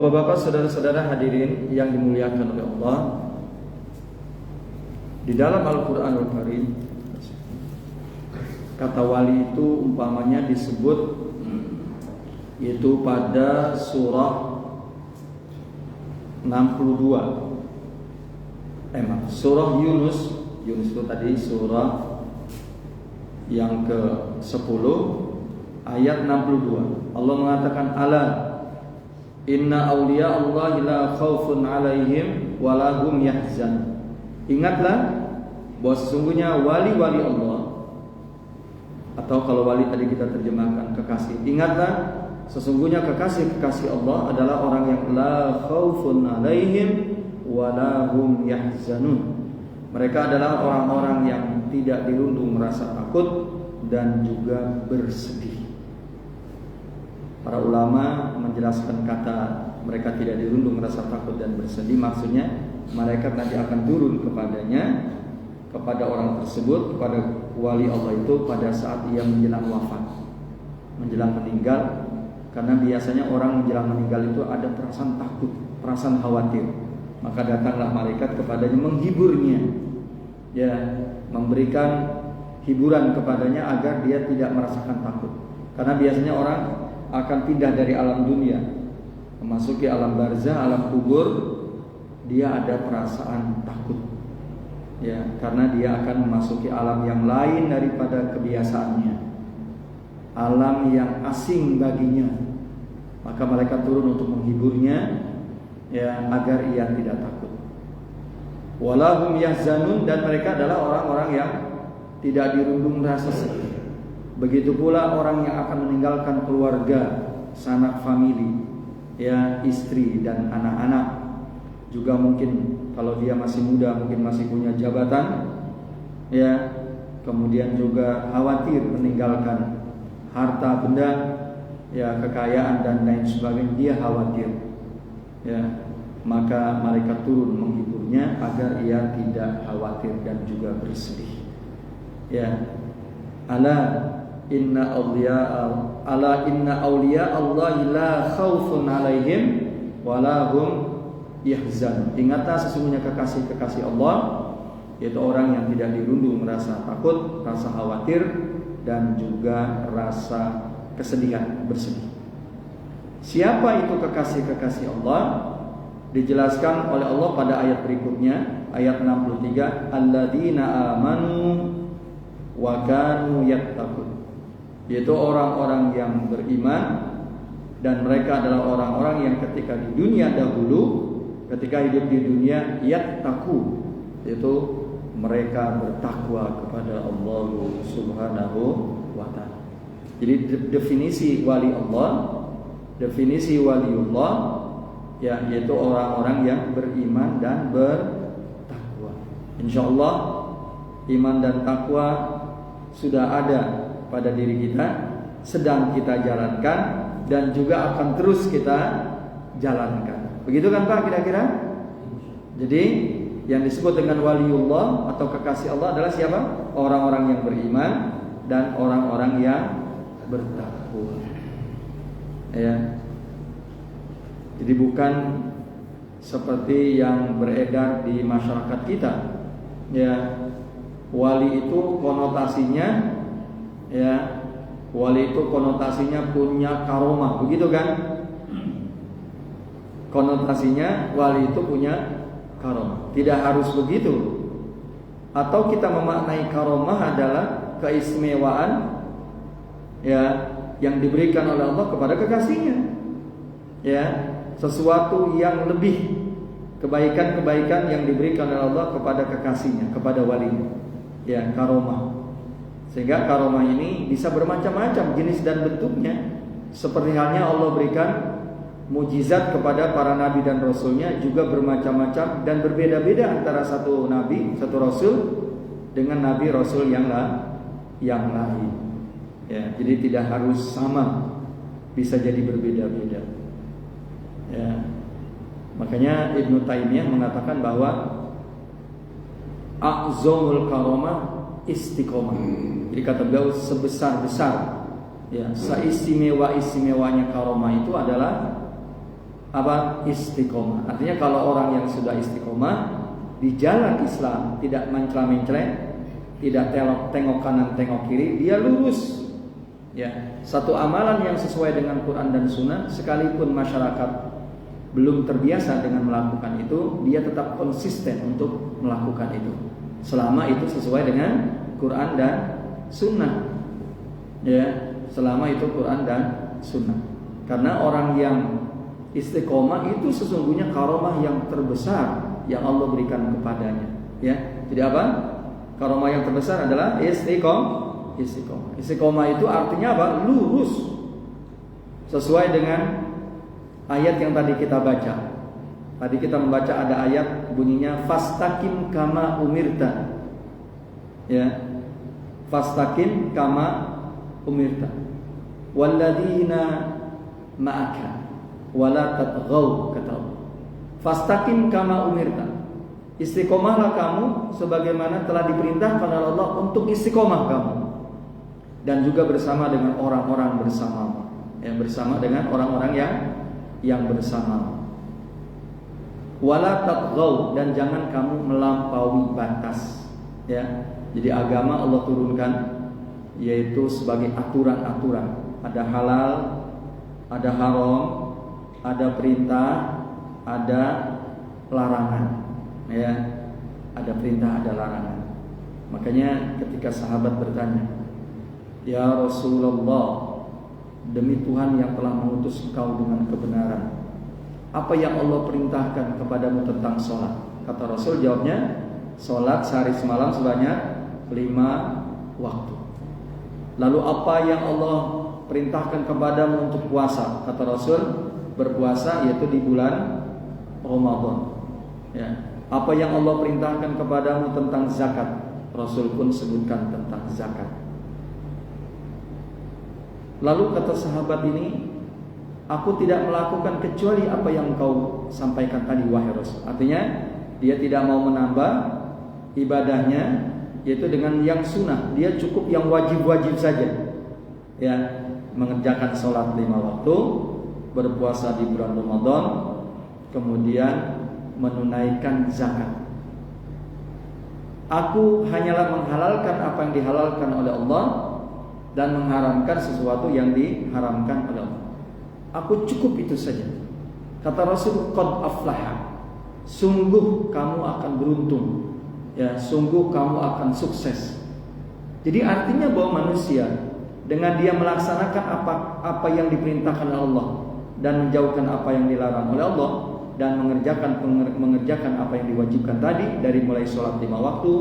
Bapak-bapak, saudara-saudara hadirin yang dimuliakan oleh Allah, di dalam Al-Qur'anul Karim kata wali itu umpamanya disebut yaitu pada surah 62. Surah Yunus itu tadi surah yang ke-10 ayat 62. Allah mengatakan ala inna awliya Allah la khaufun alaihim walahum yahzan. Ingatlah bahwa sesungguhnya wali-wali Allah, atau kalau wali tadi kita terjemahkan kekasih, ingatlah sesungguhnya kekasih-kekasih Allah adalah orang yang la khaufun alaihim walahum yahzanun. Mereka adalah orang-orang yang tidak dirundung merasa takut dan juga bersedih. Para ulama menjelaskan kata mereka tidak dirundung merasa takut dan bersedih, maksudnya malaikat nanti akan turun kepadanya, kepada orang tersebut, kepada wali Allah itu pada saat ia menjelang wafat, menjelang meninggal. Karena biasanya orang menjelang meninggal itu ada perasaan takut, perasaan khawatir. Maka datanglah malaikat kepadanya menghiburnya, ya, memberikan hiburan kepadanya agar dia tidak merasakan takut. Karena biasanya orang akan pindah dari alam dunia memasuki alam barzah, alam kubur, dia ada perasaan takut, ya, karena dia akan memasuki alam yang lain daripada kebiasaannya, alam yang asing baginya. Maka malaikat turun untuk menghiburnya, ya, agar ia tidak takut. Walahum yahzanun, dan mereka adalah orang-orang yang tidak dirundung rasa sedih. Begitu pula orang yang akan meninggalkan keluarga, sanak famili, ya, istri dan anak-anak. Juga mungkin kalau dia masih muda mungkin masih punya jabatan, ya, kemudian juga khawatir meninggalkan harta benda, ya, kekayaan dan lain sebagainya, dia khawatir, ya, maka malaikat turun menghiburnya agar ia tidak khawatir dan juga bersedih, ya. Inna awliya Allah la khaufun alaihim walahum yahzan. Ingatlah sesungguhnya kekasih-kekasih Allah, yaitu orang yang tidak dirundung rasa takut, rasa khawatir, dan juga rasa kesedihan, bersedih. Siapa itu kekasih-kekasih Allah? Dijelaskan oleh Allah pada ayat berikutnya, ayat 63, alladzina amanu wa kanu yattaqun. Yaitu orang-orang yang beriman dan mereka adalah orang-orang yang ketika di dunia dahulu, ketika hidup di dunia, yattaqu, yaitu mereka bertakwa kepada Allah Subhanahu wa ta'ala. Jadi definisi wali Allah, definisi waliullah, ya, yaitu orang-orang yang beriman dan bertakwa. Insyaallah iman dan takwa sudah ada pada diri kita, sedang kita jalankan dan juga akan terus kita jalankan. Begitu kan Pak kira-kira? Jadi yang disebut dengan waliullah atau kekasih Allah adalah siapa? Orang-orang yang beriman dan orang-orang yang bertakwa, ya. Jadi bukan seperti yang beredar di masyarakat kita, ya. Wali itu konotasinya, ya, wali itu konotasinya punya karomah, begitu kan? Konotasinya wali itu punya karomah. Tidak harus begitu. Atau kita memaknai karomah adalah keistimewaan, ya, yang diberikan oleh Allah kepada kekasihnya, ya, sesuatu yang lebih, kebaikan-kebaikan yang diberikan oleh Allah kepada kekasihnya, kepada walinya, ya, karomah. Sehingga karomah ini bisa bermacam-macam jenis dan bentuknya. Seperti halnya Allah berikan mujizat kepada para nabi dan rasulnya juga bermacam-macam dan berbeda-beda antara satu nabi, satu rasul dengan nabi rasul yang lain. Ya, jadi tidak harus sama, bisa jadi berbeda-beda. Ya. Makanya Ibnu Taimiyah mengatakan bahwa a'zamul karomah istiqomah. Jadi kata beliau sebesar-besar, ya, seistimewa-istimewanya karomah itu adalah apa? Istiqomah. Artinya kalau orang yang sudah istiqomah di jalan Islam, tidak mencela-mencela, tidak tengok kanan tengok kiri, dia lurus. Ya, satu amalan yang sesuai dengan Quran dan Sunnah, sekalipun masyarakat belum terbiasa dengan melakukan itu, dia tetap konsisten untuk melakukan itu, selama itu sesuai dengan Quran dan Sunnah. Ya, selama itu Quran dan Sunnah. Karena orang yang istiqomah itu sesungguhnya karomah yang terbesar yang Allah berikan kepadanya. Ya, jadi apa? Karomah yang terbesar adalah istiqomah. Istiqomah itu artinya apa? Lurus. Sesuai dengan ayat yang tadi kita baca. Tadi kita membaca ada ayat bunyinya fastaqim kama umirta. Ya. Fastaqim kama umirta. Walladzina ma'aka wala tatghaw, kata Allah. Fastaqim kama umirta. Istiqomahlah kamu sebagaimana telah diperintahkan oleh Allah untuk istiqomah kamu. Dan juga bersama dengan orang-orang bersamamu. Ya, bersama dengan orang-orang yang bersama. Wala tatghaw, dan jangan kamu melampaui batas. Ya. Jadi agama Allah turunkan yaitu sebagai aturan-aturan. Ada halal, ada haram, ada perintah, ada larangan. Ya. Ada perintah, ada larangan. Makanya ketika sahabat bertanya, "Ya Rasulullah, demi Tuhan yang telah mengutus engkau dengan kebenaran, apa yang Allah perintahkan kepadamu tentang sholat?" Kata Rasul, jawabnya, sholat sehari semalam sebanyak 5 waktu. Lalu apa yang Allah perintahkan kepadamu untuk puasa? Kata Rasul, berpuasa yaitu di bulan Ramadan. Ya. Apa yang Allah perintahkan kepadamu tentang zakat? Rasul pun sebutkan tentang zakat. Lalu kata sahabat ini, aku tidak melakukan kecuali apa yang kau sampaikan tadi, wahai Rasul. Artinya dia tidak mau menambah ibadahnya, yaitu dengan yang sunnah. Dia cukup yang wajib-wajib saja. Ya, mengerjakan sholat 5 waktu, berpuasa di bulan Ramadan, kemudian menunaikan zakat. Aku hanyalah menghalalkan apa yang dihalalkan oleh Allah dan mengharamkan sesuatu yang diharamkan oleh Allah. Aku cukup itu saja. Kata Rasul, qad aflaha, sungguh kamu akan beruntung. Ya, sungguh kamu akan sukses. Jadi artinya bahwa manusia dengan dia melaksanakan apa yang diperintahkan oleh Allah dan menjauhkan apa yang dilarang oleh Allah dan mengerjakan apa yang diwajibkan tadi, dari mulai sholat 5 waktu,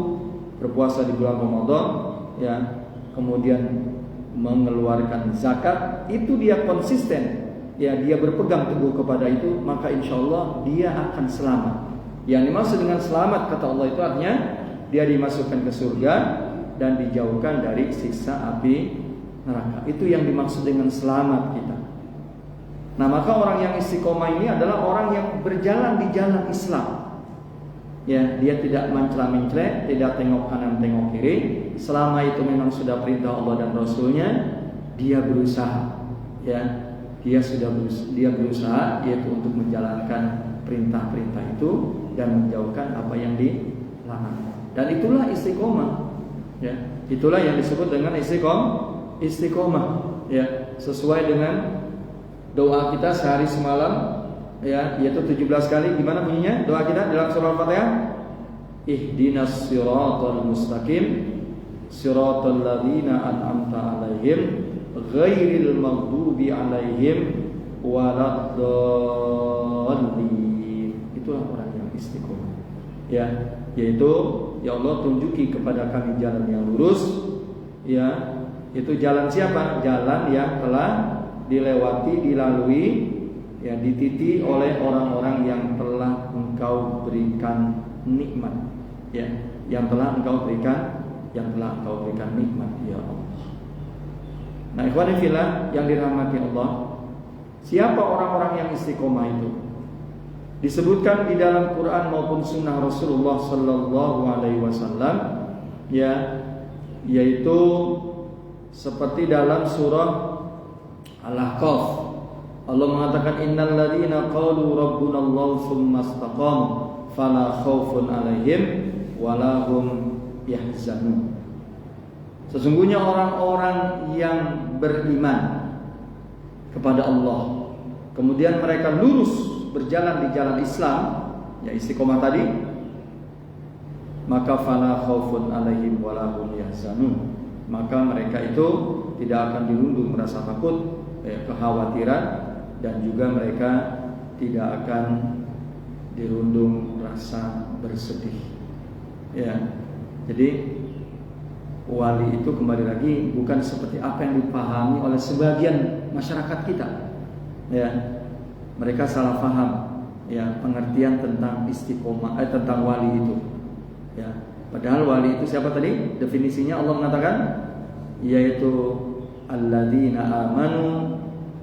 berpuasa di bulan Ramadan, ya, kemudian mengeluarkan zakat, itu dia konsisten, ya, dia berpegang teguh kepada itu, maka insya Allah dia akan selamat. Yang dimaksud dengan selamat kata Allah itu artinya dia dimasukkan ke surga dan dijauhkan dari siksa api neraka. Itu yang dimaksud dengan selamat kita. Nah, maka orang yang istiqomah ini adalah orang yang berjalan di jalan Islam. Ya, dia tidak mencela-mencela, tidak tengok kanan tengok kiri. Selama itu memang sudah perintah Allah dan Rasulnya, dia berusaha. Ya, dia berusaha yaitu untuk menjalankan perintah-perintah itu dan menjauhkan apa yang dilarang. Dan itulah istiqomah. Ya, itulah yang disebut dengan istiqomah. Ya, sesuai dengan doa kita sehari semalam, ya, yaitu 17 kali. Gimana bunyinya doa kita dalam surah Al-Fatihah? Ihdinas siratal mustaqim, siratal ladzina an'amta 'alaihim, ghairil maghdubi 'alaihim waladdallin. Itulah orang yang istiqomah. Ya, yaitu ya Allah tunjuki kepada kami jalan yang lurus. Ya, itu jalan siapa? Jalan yang telah dilewati, dilalui, ya, dititi oleh orang-orang yang telah Engkau berikan nikmat, ya, yang telah Engkau berikan nikmat, ya Allah. Nah, ikhwan fillah yang dirahmati Allah, siapa orang-orang yang istiqomah itu? Disebutkan di dalam Quran maupun Sunnah Rasulullah Sallallahu Alaihi Wasallam, ya, yaitu seperti dalam surah Al-Ahqaf, Allah mengatakan innal ladzina qalu rabbuna Allah tsumma istaqamu fala khaufun 'alaihim wala hum yahzanun. Sesungguhnya orang-orang yang beriman kepada Allah, kemudian mereka lurus berjalan di jalan Islam, ya istiqomah tadi, maka fala khaufun 'alaihim wala hum yahzanun. Maka mereka itu tidak akan dirundung rasa takut, kekhawatiran, dan juga mereka tidak akan dirundung rasa bersedih. Ya, jadi wali itu kembali lagi bukan seperti apa yang dipahami oleh sebagian masyarakat kita. Ya, mereka salah paham ya pengertian tentang istiqomah, tentang wali itu. Ya, padahal wali itu siapa tadi? Definisinya Allah mengatakan yaitu alladzina amanu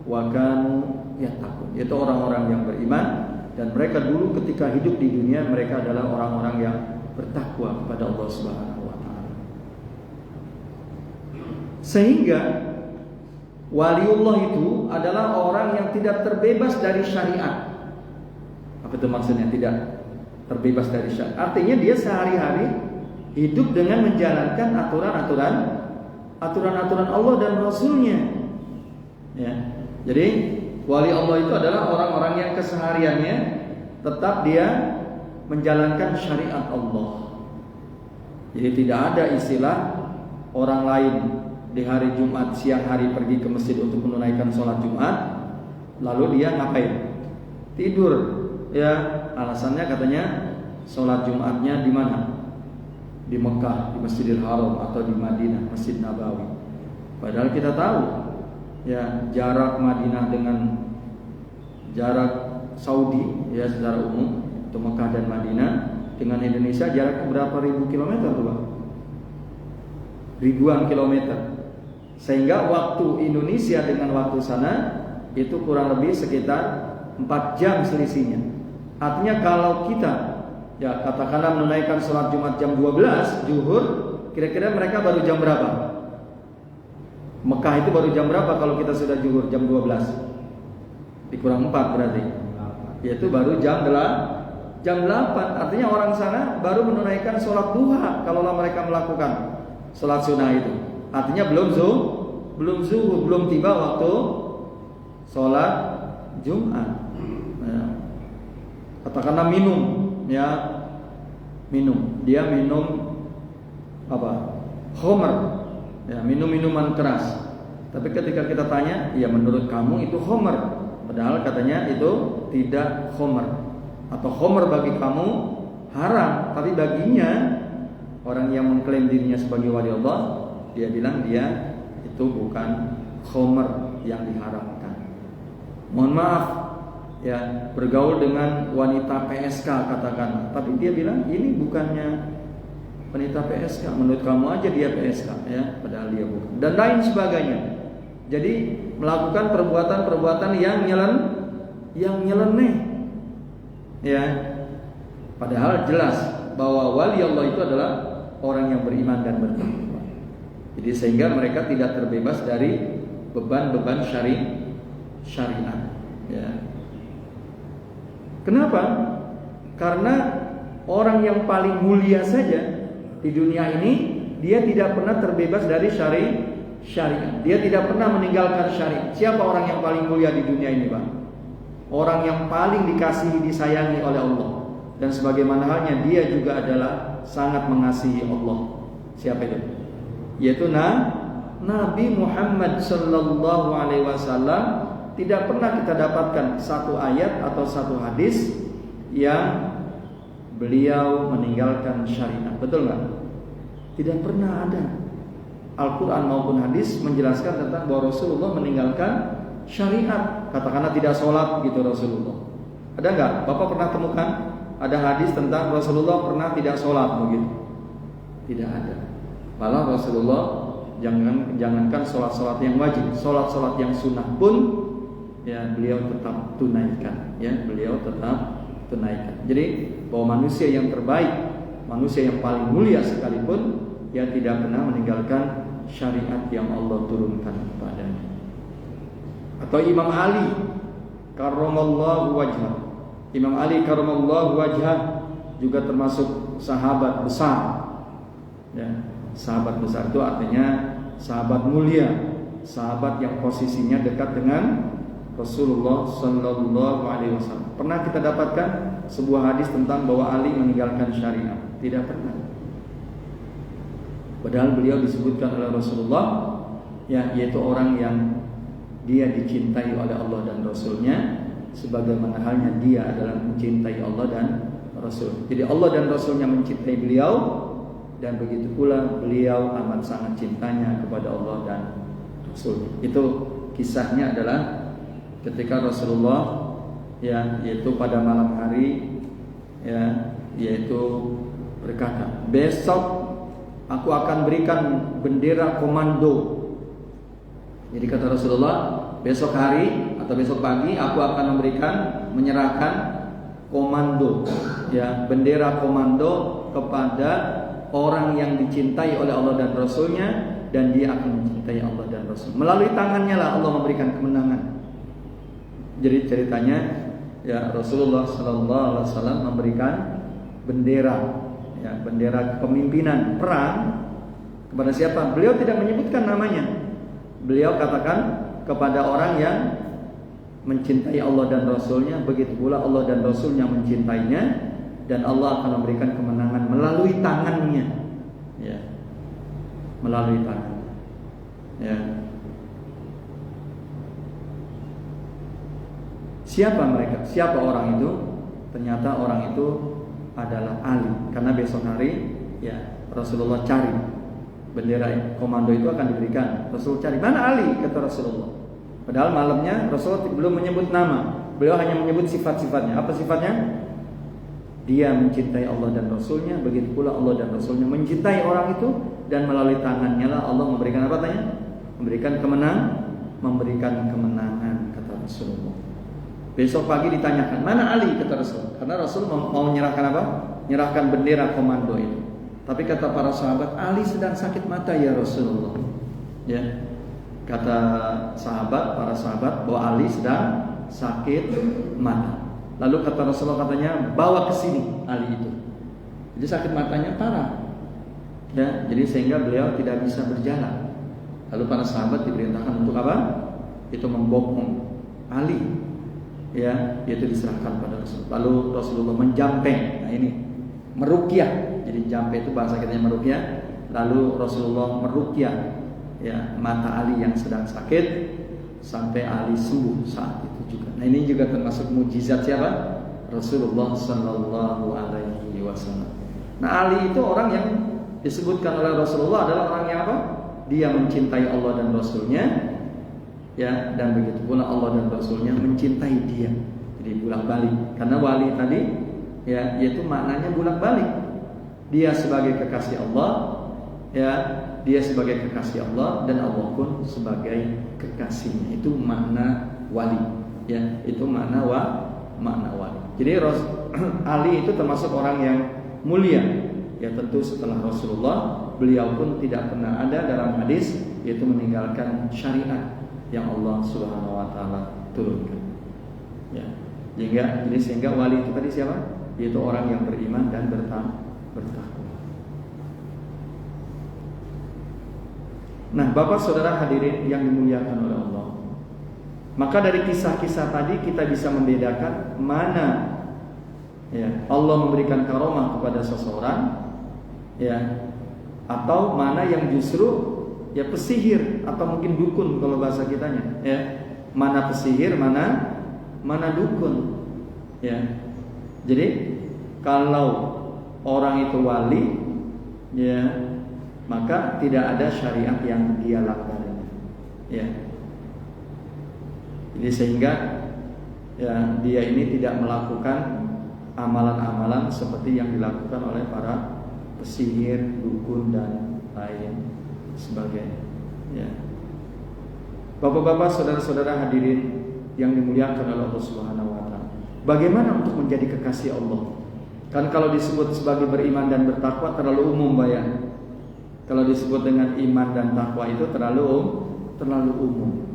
wa kanu yattaqun, yaitu orang-orang yang beriman dan mereka dulu ketika hidup di dunia mereka adalah orang-orang yang bertakwa kepada Allah Subhanahu wa taala. Sehingga waliullah itu adalah orang yang tidak terbebas dari syariat. Apa itu maksudnya tidak terbebas dari syariat? Artinya dia sehari-hari hidup dengan menjalankan aturan-aturan Allah dan Rasulnya. Ya. Jadi wali Allah itu adalah orang-orang yang kesehariannya tetap dia menjalankan syariat Allah. Jadi tidak ada istilah orang lain di hari Jumat siang hari pergi ke masjid untuk menunaikan sholat Jumat, lalu dia ngapain? Tidur. Ya, alasannya katanya sholat Jumatnya di mana? Di Mekah, di Masjidil Haram, atau di Madinah, Masjid Nabawi. Padahal kita tahu ya jarak Madinah dengan jarak Saudi ya secara umum itu Mekah dan Madinah dengan Indonesia jaraknya berapa ribu kilometer tuh Bang? Ribuan kilometer. Sehingga waktu Indonesia dengan waktu sana itu kurang lebih sekitar 4 jam selisihnya. Artinya kalau kita ya katakanlah menunaikan sholat Jumat jam 12 zuhur, kira-kira mereka baru jam berapa? Mekah itu baru jam berapa kalau kita sudah zuhur jam 12? Dikurang 4 berarti. Yaitu baru jam 8. Artinya orang sana baru menunaikan sholat duha kalau mereka melakukan sholat sunnah itu. Artinya belum zuhur, belum tiba waktu sholat Jumat. Ya. Katakanlah minum, ya minum. Dia minum apa? Khamr. Ya, minum minuman keras. Tapi ketika kita tanya, ya menurut kamu itu khamr, padahal katanya itu tidak khamr. Atau khamr bagi kamu haram, tapi baginya orang yang mengklaim dirinya sebagai wali Allah, dia bilang dia itu bukan khamr yang diharamkan. Mohon maaf ya, bergaul dengan wanita PSK katakan, tapi dia bilang ini bukannya wanita PSK, menurut kamu aja dia PSK ya, padahal dia bukan, dan lain sebagainya. Jadi melakukan perbuatan-perbuatan yang nyeleneh ya, padahal jelas bahwa wali Allah itu adalah orang yang beriman dan bertakwa. Jadi sehingga mereka tidak terbebas dari beban-beban syariat ya. Kenapa? Karena orang yang paling mulia saja di dunia ini dia tidak pernah terbebas dari syariat. Dia tidak pernah meninggalkan syariat. Siapa orang yang paling mulia di dunia ini, Pak? Orang yang paling dikasihi, disayangi oleh Allah. Dan sebagaimana halnya dia juga adalah sangat mengasihi Allah. Siapa itu? Yaitu Nabi Muhammad sallallahu alaihi wasallam. Tidak pernah kita dapatkan satu ayat atau satu hadis yang beliau meninggalkan syariat. Betul nggak? Tidak pernah ada. Al-Quran maupun hadis menjelaskan tentang bahwa Rasulullah meninggalkan syariat. Katakanlah tidak sholat gitu Rasulullah. Ada nggak? Bapak pernah temukan ada hadis tentang Rasulullah pernah tidak sholat begitu? Tidak ada. Malah Rasulullah jangankan sholat-sholat yang wajib, sholat-sholat yang sunnah pun ya beliau tetap tunaikan. Ya beliau tetap tunaikan. Jadi bahwa manusia yang terbaik, manusia yang paling mulia sekalipun, dia tidak pernah meninggalkan syariat yang Allah turunkan kepadanya. Atau Imam Ali karramallahu wajhah. Imam Ali karramallahu wajhah juga termasuk sahabat besar. Ya, sahabat besar itu artinya sahabat mulia, sahabat yang posisinya dekat dengan Rasulullah Sallallahu Alaihi Wasallam. Pernah kita dapatkan sebuah hadis tentang bahwa Ali meninggalkan syariat? Tidak pernah. Padahal beliau disebutkan oleh Rasulullah, ya, yaitu orang yang dia dicintai oleh Allah dan Rasulnya, sebagaimana halnya dia adalah mencintai Allah dan Rasul. Jadi Allah dan Rasulnya mencintai beliau, dan begitu pula beliau amat sangat cintanya kepada Allah dan Rasul. Itu kisahnya adalah ketika Rasulullah, ya, yaitu pada malam hari, ya, yaitu berkata, besok aku akan berikan bendera komando. Jadi kata Rasulullah, besok hari atau besok pagi aku akan menyerahkan komando, ya, bendera komando kepada orang yang dicintai oleh Allah dan Rasulnya, dan dia akan mencintai Allah dan Rasul. Melalui tangannya lah Allah memberikan kemenangan. Jadi ceritanya, ya, Rasulullah Sallallahu Alaihi Wasallam memberikan bendera, ya, bendera kepemimpinan perang kepada siapa? Beliau tidak menyebutkan namanya. Beliau katakan kepada orang yang mencintai Allah dan Rasulnya, begitu pula Allah dan Rasulnya mencintainya, dan Allah akan memberikan kemenangan melalui tangannya, ya, melalui tangan, ya. Siapa mereka? Siapa orang itu? Ternyata orang itu adalah Ali. Karena besok hari, ya, Rasulullah cari bendera komando itu akan diberikan. Rasul cari, mana Ali? Kata Rasulullah. Padahal malamnya Rasulullah belum menyebut nama. Beliau hanya menyebut sifat-sifatnya. Apa sifatnya? Dia mencintai Allah dan Rasulnya, begitu pula Allah dan Rasulnya mencintai orang itu, dan melalui tangannya lah Allah memberikan apa tanya? Memberikan kemenangan, kata Rasulullah. Besok pagi ditanyakan, mana Ali? Kata Rasul. Karena Rasul mau menyerahkan apa? Menyerahkan bendera komando itu. Tapi kata para sahabat, Ali sedang sakit mata ya Rasulullah. Ya, kata para sahabat bahwa Ali sedang sakit mata. Lalu kata Rasulullah, katanya, bawa ke sini Ali itu. Jadi sakit matanya parah, ya, jadi sehingga beliau tidak bisa berjalan. Lalu para sahabat diperintahkan untuk apa? Itu membopong Ali, ya, yaitu diserahkan pada Rasul. Lalu Rasulullah menjampeng. Nah ini meruqyah. Jadi jampe itu bahasa kitanya meruqyah. Lalu Rasulullah meruqyah, ya, mata Ali yang sedang sakit sampai Ali sembuh saat itu juga. Nah ini juga termasuk mukjizat siapa? Rasulullah Sallallahu Alaihi Wasallam. Nah Ali itu orang yang disebutkan oleh Rasulullah adalah orang yang apa? Dia mencintai Allah dan Rasulnya, ya, dan begitu pula Allah dan Rasulnya mencintai dia. Jadi bolak balik. Karena wali tadi, ya, yaitu maknanya bolak balik. Dia sebagai kekasih Allah, ya, dia sebagai kekasih Allah, dan Allah pun sebagai kekasihnya. Itu makna wali, ya, itu makna wali. Jadi Ali itu termasuk orang yang mulia, ya, tentu setelah Rasulullah. Beliau pun tidak pernah ada dalam hadis yaitu meninggalkan syariat yang Allah Subhanahu wa taala turunkan, ya. Sehingga wali itu tadi siapa? Yaitu orang yang beriman dan bertakwa. Nah, Bapak Saudara hadirin yang dimuliakan oleh Allah, maka dari kisah-kisah tadi kita bisa membedakan mana, ya, Allah memberikan karomah kepada seseorang, ya, atau mana yang justru, ya, pesihir atau mungkin dukun kalau bahasa kitanya, ya. Mana pesihir, mana dukun, ya. Jadi kalau orang itu wali, ya, maka tidak ada syariat yang dia langgar, ya. Jadi sehingga, ya, dia ini tidak melakukan amalan-amalan seperti yang dilakukan oleh para pesihir, dukun, dan lain sebagainya, ya. Bapak-bapak, saudara-saudara hadirin yang dimuliakan oleh Allah Subhanahu wa taala, bagaimana untuk menjadi kekasih Allah? Kan kalau disebut sebagai beriman dan bertakwa terlalu umum, bayang. Kalau disebut dengan iman dan takwa itu terlalu umum.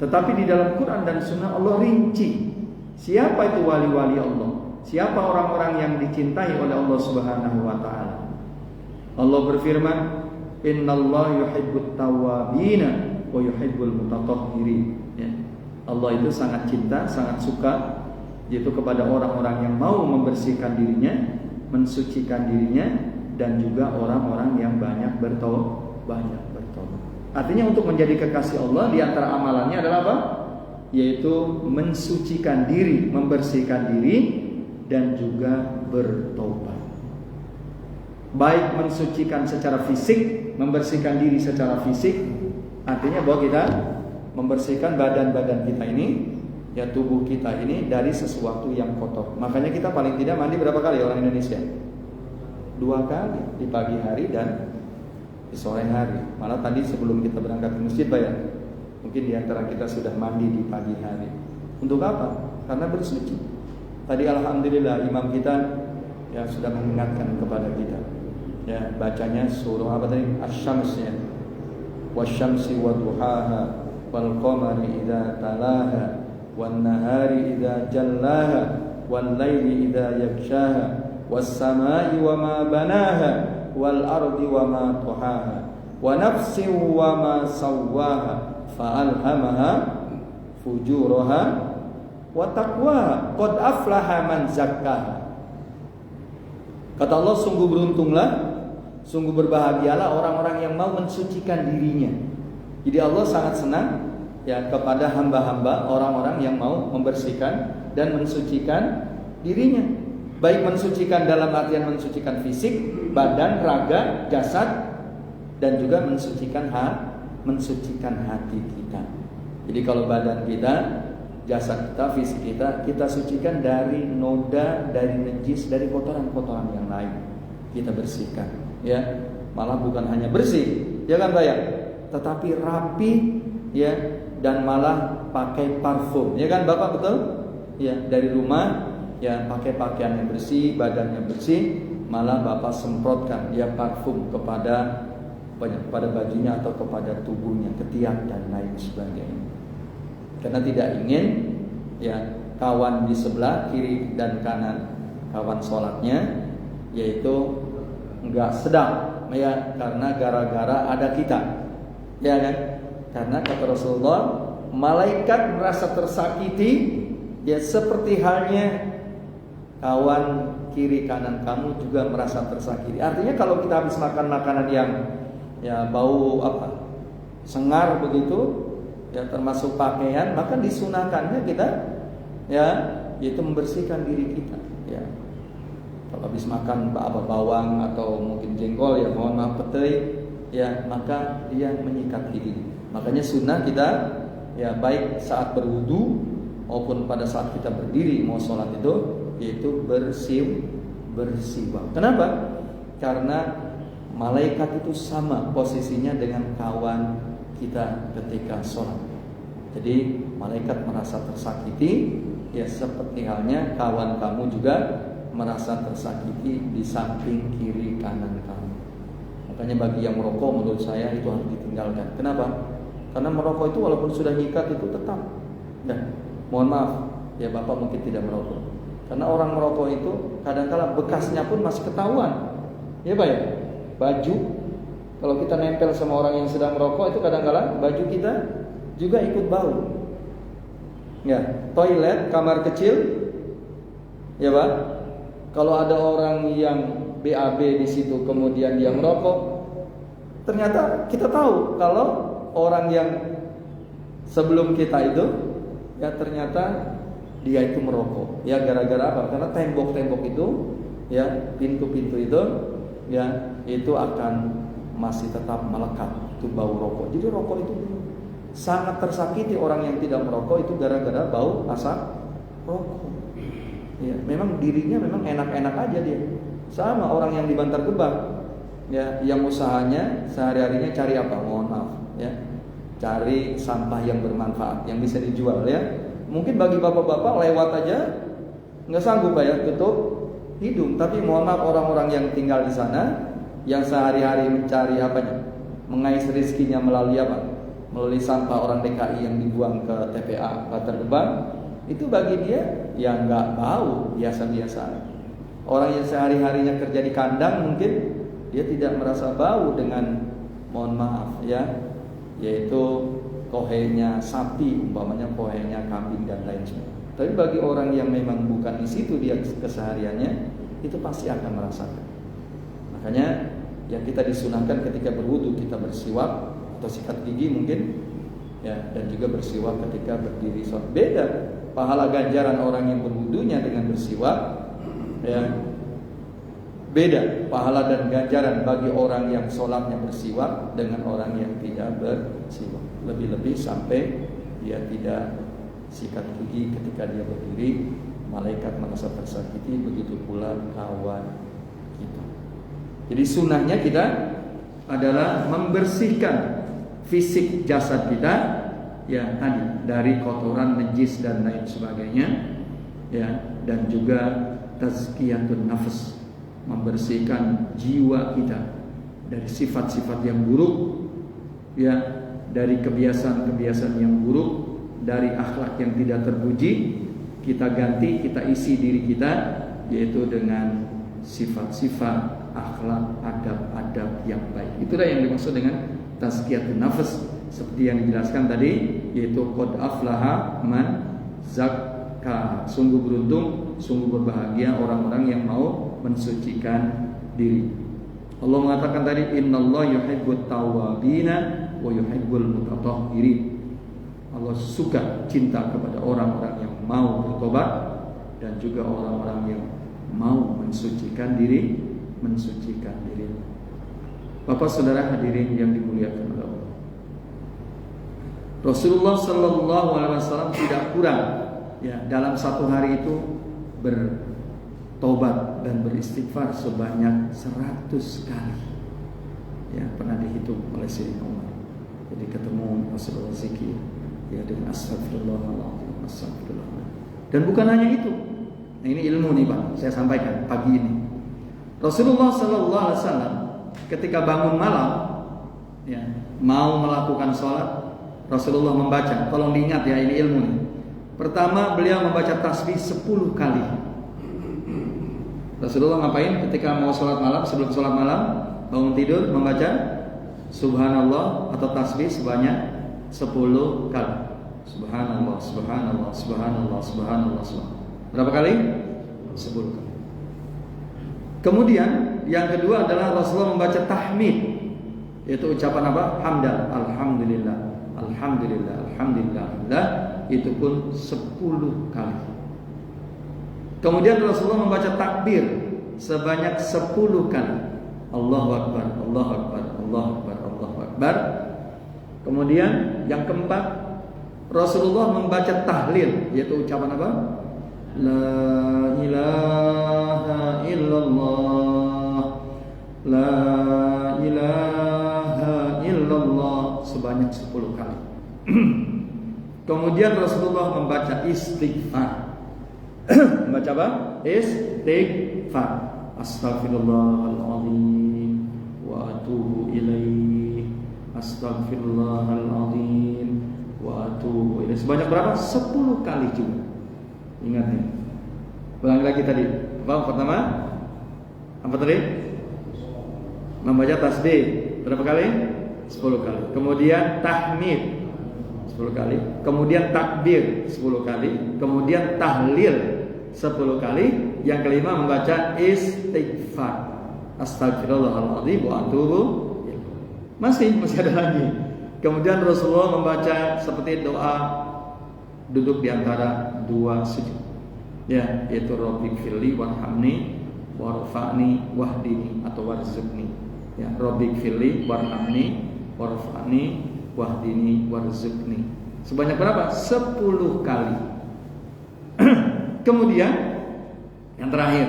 Tetapi di dalam Quran dan Sunnah Allah rinci siapa itu wali-wali Allah, siapa orang-orang yang dicintai oleh Allah Subhanahu wa taala. Allah berfirman, "Innallaha yuhibbut tawwabina wa yuhibbul mutatahhirin." Ya. Allah itu sangat cinta, sangat suka yaitu kepada orang-orang yang mau membersihkan dirinya, mensucikan dirinya, dan juga orang-orang yang banyak bertobat. Artinya untuk menjadi kekasih Allah di antara amalannya adalah apa? Yaitu mensucikan diri, membersihkan diri, dan juga bertobat. Baik mensucikan secara fisik, membersihkan diri secara fisik, artinya bahwa kita membersihkan badan-badan kita ini, ya tubuh kita ini dari sesuatu yang kotor. Makanya kita paling tidak mandi berapa kali orang Indonesia? 2 kali, di pagi hari dan di sore hari. Malah tadi sebelum kita berangkat ke masjid mungkin di antara kita sudah mandi di pagi hari. Untuk apa? Karena bersuci. Tadi alhamdulillah imam kita ya sudah mengingatkan kepada kita. Ya, bacanya surah apa tadi? Asy-Syams ya. Wasyamsi wadduhaha wal qamari idza talaha wan nahari idza jallaha wal laili idza yaghshaha was samai wama banaha wal ardi wama tuhaha wa nafsin wama sawwaha fa alhamaha fujuraha wa taqwaha qad aflaha man zakkaha. Kata Allah, sungguh beruntunglah, sungguh berbahagialah orang-orang yang mau mensucikan dirinya. Jadi Allah sangat senang ya kepada hamba-hamba, orang-orang yang mau membersihkan dan mensucikan dirinya. Baik mensucikan dalam artian mensucikan fisik, badan, raga, jasad, dan juga mensucikan hati kita. Jadi kalau badan kita, jasad kita, fisik kita, kita sucikan dari noda, dari najis, dari kotoran-kotoran yang lain. Kita bersihkan, ya. Malah bukan hanya bersih, ya kan Pak ya, tetapi rapi, ya, dan malah pakai parfum, ya kan Bapak, betul? Ya, dari rumah ya pakai pakaian yang bersih, badannya bersih, malah Bapak semprotkan ya parfum kepada bajunya atau kepada tubuhnya, ketiak dan lain sebagainya. Karena tidak ingin ya kawan di sebelah kiri dan kanan kawan sholatnya yaitu enggak sedang ya, karena gara-gara ada kita, ya kan? Karena kata Rasulullah, malaikat merasa tersakiti ya seperti halnya kawan kiri kanan kamu juga merasa tersakiti. Artinya kalau kita habis makan makanan yang ya bau sengar begitu, ya termasuk pakaian, maka disunahkannya kita ya yaitu membersihkan diri kita. Ya, kalau habis makan bawang atau mungkin jengkol ya mohon maaf petai, ya maka dia menyikat diri. Makanya sunnah kita ya baik saat berwudu maupun pada saat kita berdiri mau sholat itu yaitu bersiwak. Kenapa? Karena malaikat itu sama posisinya dengan kawan kita ketika sholat. Jadi malaikat merasa tersakiti ya seperti halnya kawan kamu juga merasa tersakiti di samping kiri kanan kamu. Makanya bagi yang merokok menurut saya itu harus ditinggalkan. Kenapa? Karena merokok itu walaupun sudah nyikat itu tetap ya, mohon maaf ya Bapak mungkin tidak merokok. Karena orang merokok itu kadang-kala bekasnya pun masih ketahuan. Ya Pak ya? Baju kalau kita nempel sama orang yang sedang merokok itu kadang-kala baju kita juga ikut bau. Ya, toilet, kamar kecil, ya Pak. Kalau ada orang yang BAB di situ kemudian dia merokok, ternyata kita tahu kalau orang yang sebelum kita itu ya ternyata dia itu merokok. Ya gara-gara apa? Karena tembok-tembok itu, ya pintu-pintu itu, ya itu akan masih tetap melekat itu bau rokok. Jadi rokok itu sangat tersakiti orang yang tidak merokok itu gara-gara bau asap rokok. Ya, memang dirinya memang enak-enak aja dia. Sama orang yang di Bantar Gebang, ya, yang usahanya sehari-harinya cari apa? Mohon maaf, ya, cari sampah yang bermanfaat, yang bisa dijual, ya. Mungkin bagi bapak-bapak lewat aja nggak sanggup Pak ya tutup hidung. Tapi mohon maaf orang-orang yang tinggal di sana, yang sehari-hari mencari apanya, mengais rezekinya melalui apa? melalui sampah orang DKI yang dibuang ke TPA Bantar Gebang, itu bagi dia ya nggak bau, biasa-biasa. Orang yang sehari-harinya kerja di kandang mungkin dia tidak merasa bau dengan, mohon maaf ya, yaitu kohenya sapi, umpamanya kohenya kambing dan lain sebagainya. Tapi bagi orang yang memang bukan di situ dia kesehariannya, itu pasti akan merasakan. Makanya yang kita disunahkan ketika berwudu kita bersiwak atau sikat gigi mungkin ya, dan juga bersiwak ketika berdiri sholat. Beda pahala ganjaran orang yang berwudunya dengan bersiwak ya, beda pahala dan ganjaran bagi orang yang sholatnya bersiwak dengan orang yang tidak bersiwak. Lebih-lebih sampai dia tidak sikat gigi ketika dia berdiri, malaikat merasa tersakiti, begitu pula kawan kita. Jadi sunnahnya kita adalah membersihkan fisik jasad kita ya tadi dari kotoran, najis dan lain sebagainya ya, dan juga tazkiyatun nafs, membersihkan jiwa kita dari sifat-sifat yang buruk ya, dari kebiasaan-kebiasaan yang buruk, dari akhlak yang tidak terpuji. Kita ganti, kita isi diri kita yaitu dengan sifat-sifat akhlak, adab-adab yang baik. Itulah yang dimaksud dengan tazkiyatun nafs, seperti yang dijelaskan tadi, yaitu qad aflaha man zakka. Sungguh beruntung, sungguh berbahagia orang-orang yang mau mensucikan diri. Allah mengatakan tadi, innallaha yuhibbut tawwabina wa yuhibbul mutatahhirin. Allah suka, cinta kepada orang-orang yang mau bertobat dan juga orang-orang yang mau mensucikan diri, Bapak saudara hadirin yang dimuliakan oleh Allah. Rasulullah sallallahu alaihi wasallam tidak kurang ya dalam satu hari itu bertobat dan beristighfar sebanyak 100 kali. Ya, pernah dihitung oleh Sayyidina Umar. Jadi ketemu Rasulullah zikir ya dengan astagfirullahaladzim, astagfirullahaladzim. Dan bukan hanya itu. Nah, ini ilmu nih Pak, saya sampaikan pagi ini. Rasulullah sallallahu alaihi wasallam ketika bangun malam ya, mau melakukan sholat, Rasulullah membaca, tolong diingat ya, ini ilmu nih. Pertama, beliau membaca tasbih 10 kali. Rasulullah ngapain ketika mau sholat malam? Sebelum sholat malam, bangun tidur membaca subhanallah atau tasbih sebanyak 10 kali. Subhanallah, subhanallah, subhanallah, subhanallah, subhanallah. Berapa kali? 10 kali. Kemudian yang kedua adalah Rasulullah membaca tahmid, yaitu ucapan apa? Hamdan, alhamdulillah, alhamdulillah, alhamdulillah, alhamdulillah. Itu pun 10 kali. Kemudian Rasulullah membaca takbir sebanyak 10 kali. Allahu Akbar, Allahu Akbar, Allahu Akbar, Allahu Akbar. Kemudian yang keempat, Rasulullah membaca tahlil, yaitu ucapan apa? La ilaha illallah, la ilaha illallah sebanyak 10 kali. Kemudian Rasulullah membaca istighfar. Membaca apa? Istighfar. Astaghfirullahaladzim wa atubu ilaih. Astaghfirullahaladzim wa atubu ilaih. Sebanyak berapa? 10 kali juga. Ingat nih. Ulangi lagi tadi. Apa pertama? Apa tadi? Membaca tasbih berapa kali? 10 kali. Kemudian tahmid 10 kali. Kemudian takbir 10 kali. Kemudian tahlil 10 kali. Yang kelima membaca istighfar. Astagfirullahaladzim wa atubu ilaih. Masih ada lagi. Kemudian Rasulullah membaca seperti doa duduk di antara dua sujud ya, yaitu Rabbi firli warhamni warfa'ni wahdini atau warzuqni ya, Rabbi firli warhamni warfa'ni wahdini warzuqni sebanyak berapa? 10 kali. Kemudian yang terakhir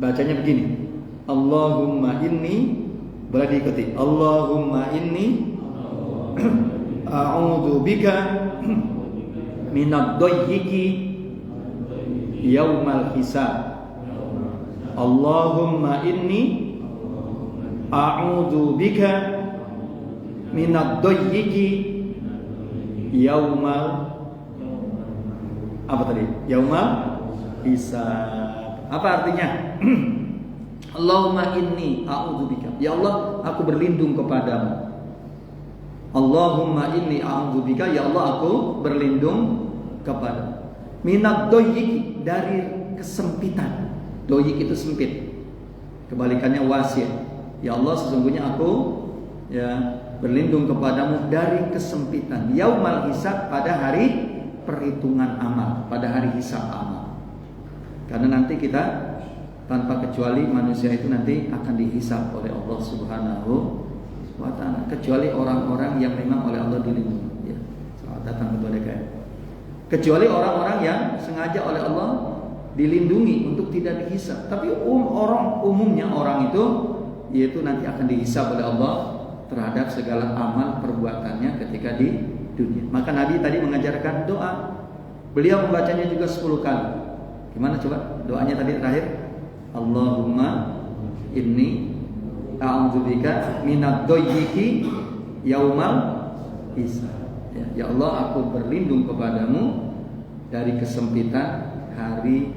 bacanya begini, Allahumma inni, boleh diikuti, Allahumma inni a'udzu bika minad dayyiki yaumal hisab. Allahumma inni a'udzu bika minad dayyiki yaumal apa tadi? Yaumal hisab. Apa artinya? Allahumma inni a'udzubika. Ya Allah, aku berlindung kepadamu. Allahumma inni a'udzubika. Ya Allah, aku berlindung kepadamu. Minad doyik, dari kesempitan. Doyik itu sempit. Kebalikannya wasir. Ya Allah, sesungguhnya aku berlindung kepadamu dari kesempitan. Yaumal hisab, pada hari perhitungan amal, pada hari hisab amal. Karena nanti kita tanpa kecuali manusia itu nanti akan dihisab oleh Allah Subhanahu wa ta'ala, kecuali orang-orang yang memang oleh Allah dilindungi. Ya, selamat datang ketua DKM. Kecuali orang-orang yang sengaja oleh Allah dilindungi untuk tidak dihisab. Tapi umumnya orang itu yaitu nanti akan dihisab oleh Allah terhadap segala amal perbuatannya ketika di dunia. Maka Nabi tadi mengajarkan doa. Beliau membacanya juga 10 kali. Gimana coba doanya tadi terakhir? Allahumma inni a'udzubika minad doyiki yaumal hisab. Ya Allah, aku berlindung kepadamu dari kesempitan hari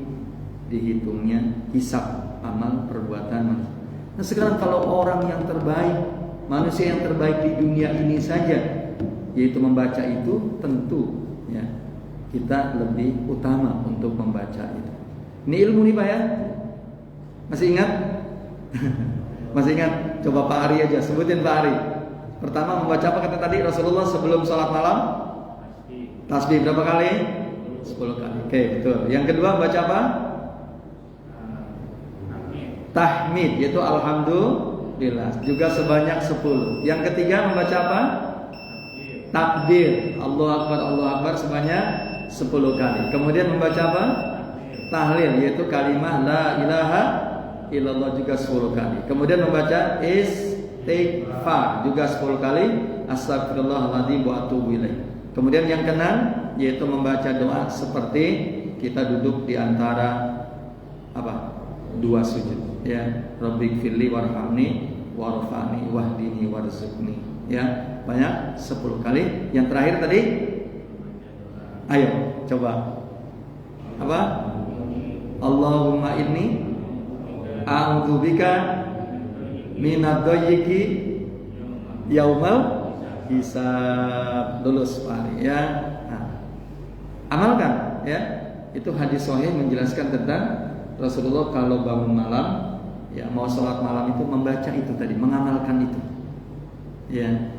dihitungnya hisab amal perbuatan manusia. Nah sekarang kalau orang yang terbaik, manusia yang terbaik di dunia ini saja, yaitu membaca itu, tentu ya kita lebih utama untuk membaca itu. Ini ilmu nih Pak ya. Masih ingat? Masih ingat? Coba Pak Ari aja, sebutin Pak Ari. Pertama membaca apa kata tadi Rasulullah sebelum sholat malam? Tasbih berapa kali? 10 kali. Oke, betul. Yang kedua baca apa? Tahmid, yaitu alhamdulillah, juga sebanyak 10. Yang ketiga membaca apa? Takbir, Allahu Akbar sebanyak 10 kali. Kemudian membaca apa? Tahlil, yaitu kalimah la ilaha illallah, juga 10 kali. Kemudian membaca istighfar, juga 10 kali. Astagfirullahaladzim wa atubu ilaih. Kemudian yang keenam yaitu membaca doa seperti kita duduk di antara apa? 2 sujud. Ya, Rabbighfirli warhamni warfa'ni wahdini warzuqni. Ya, banyak 10 kali. Yang terakhir tadi, ayo coba apa? Allahumma inni a'udzubika minad doyiki yaumal hisab. Lulus Pak ya. Nah, amalkan ya. Itu hadis sahih menjelaskan tentang Rasulullah kalau bangun malam ya, mau sholat malam itu membaca itu tadi, mengamalkan itu. Ya.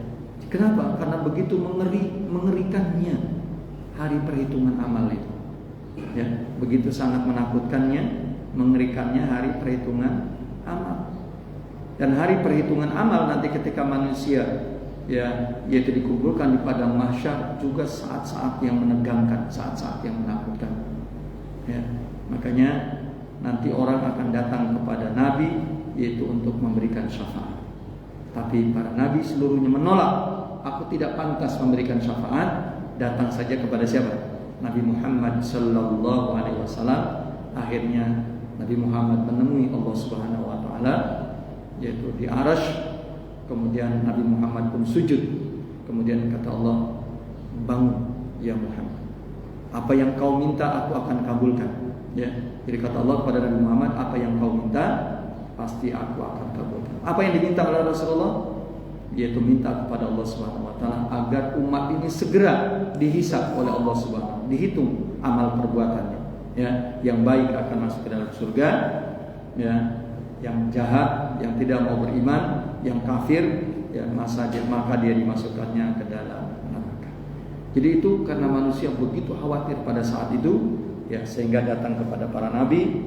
Kenapa? Karena begitu mengerikannya hari perhitungan amal itu. Ya, begitu sangat menakutkannya, mengerikannya hari perhitungan amal. Dan hari perhitungan amal nanti ketika manusia ya yaitu dikumpulkan di padang mahsyar, juga saat-saat yang menegangkan, saat-saat yang menakutkan. Ya, makanya nanti orang akan datang kepada Nabi yaitu untuk memberikan syafaat. Tapi para nabi seluruhnya menolak. Aku tidak pantas memberikan syafaat. Datang saja kepada siapa? Nabi Muhammad sallallahu alaihi wasallam. Akhirnya Nabi Muhammad menemui Allah Subhanahu wa taala yaitu di Arsy. Kemudian Nabi Muhammad pun sujud. Kemudian kata Allah, "Bangun ya Muhammad. Apa yang kau minta aku akan kabulkan." Ya. Jadi kata Allah kepada Nabi Muhammad, "Apa yang kau minta pasti aku akan kabulkan." Apa yang diminta oleh Rasulullah? Yaitu minta kepada Allah Subhanahu wa taala agar umat ini segera dihisab oleh Allah Subhanahu, dihitung amal perbuatannya. Ya, yang baik akan masuk ke dalam surga, ya, yang jahat, yang tidak mau beriman, yang kafir, ya maka dia dimasukkannya ke dalam neraka. Jadi itu karena manusia begitu khawatir pada saat itu, ya sehingga datang kepada para nabi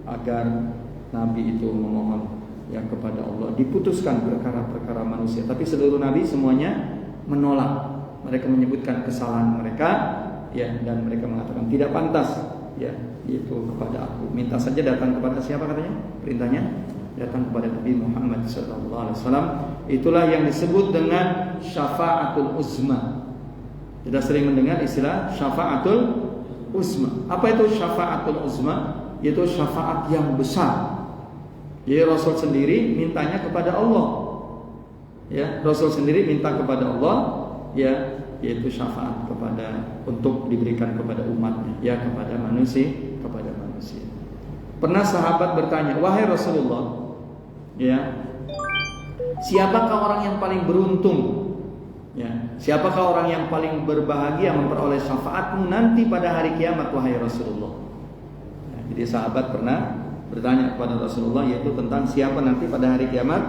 agar nabi itu memohon ya kepada Allah diputuskan perkara-perkara manusia. Tapi seluruh nabi semuanya menolak. Mereka menyebutkan kesalahan mereka, ya, dan mereka mengatakan tidak pantas, ya, itu kepada aku. Minta saja datang kepada siapa katanya? Perintahnya datang kepada Nabi Muhammad SAW. Itulah yang disebut dengan syafaatul uzma. Kita sering mendengar istilah syafaatul uzma. Apa itu syafaatul uzma? Yaitu syafaat yang besar. Jadi Rasul sendiri mintanya kepada Allah. Ya, Rasul sendiri minta kepada Allah, ya, yaitu syafaat untuk diberikan kepada umatnya, ya kepada manusia. Pernah sahabat bertanya, wahai Rasulullah, ya, siapakah orang yang paling beruntung? Ya, siapakah orang yang paling berbahagia memperoleh syafaatmu nanti pada hari kiamat, wahai Rasulullah? Ya, jadi sahabat pernah bertanya kepada Rasulullah, yaitu tentang siapa nanti pada hari kiamat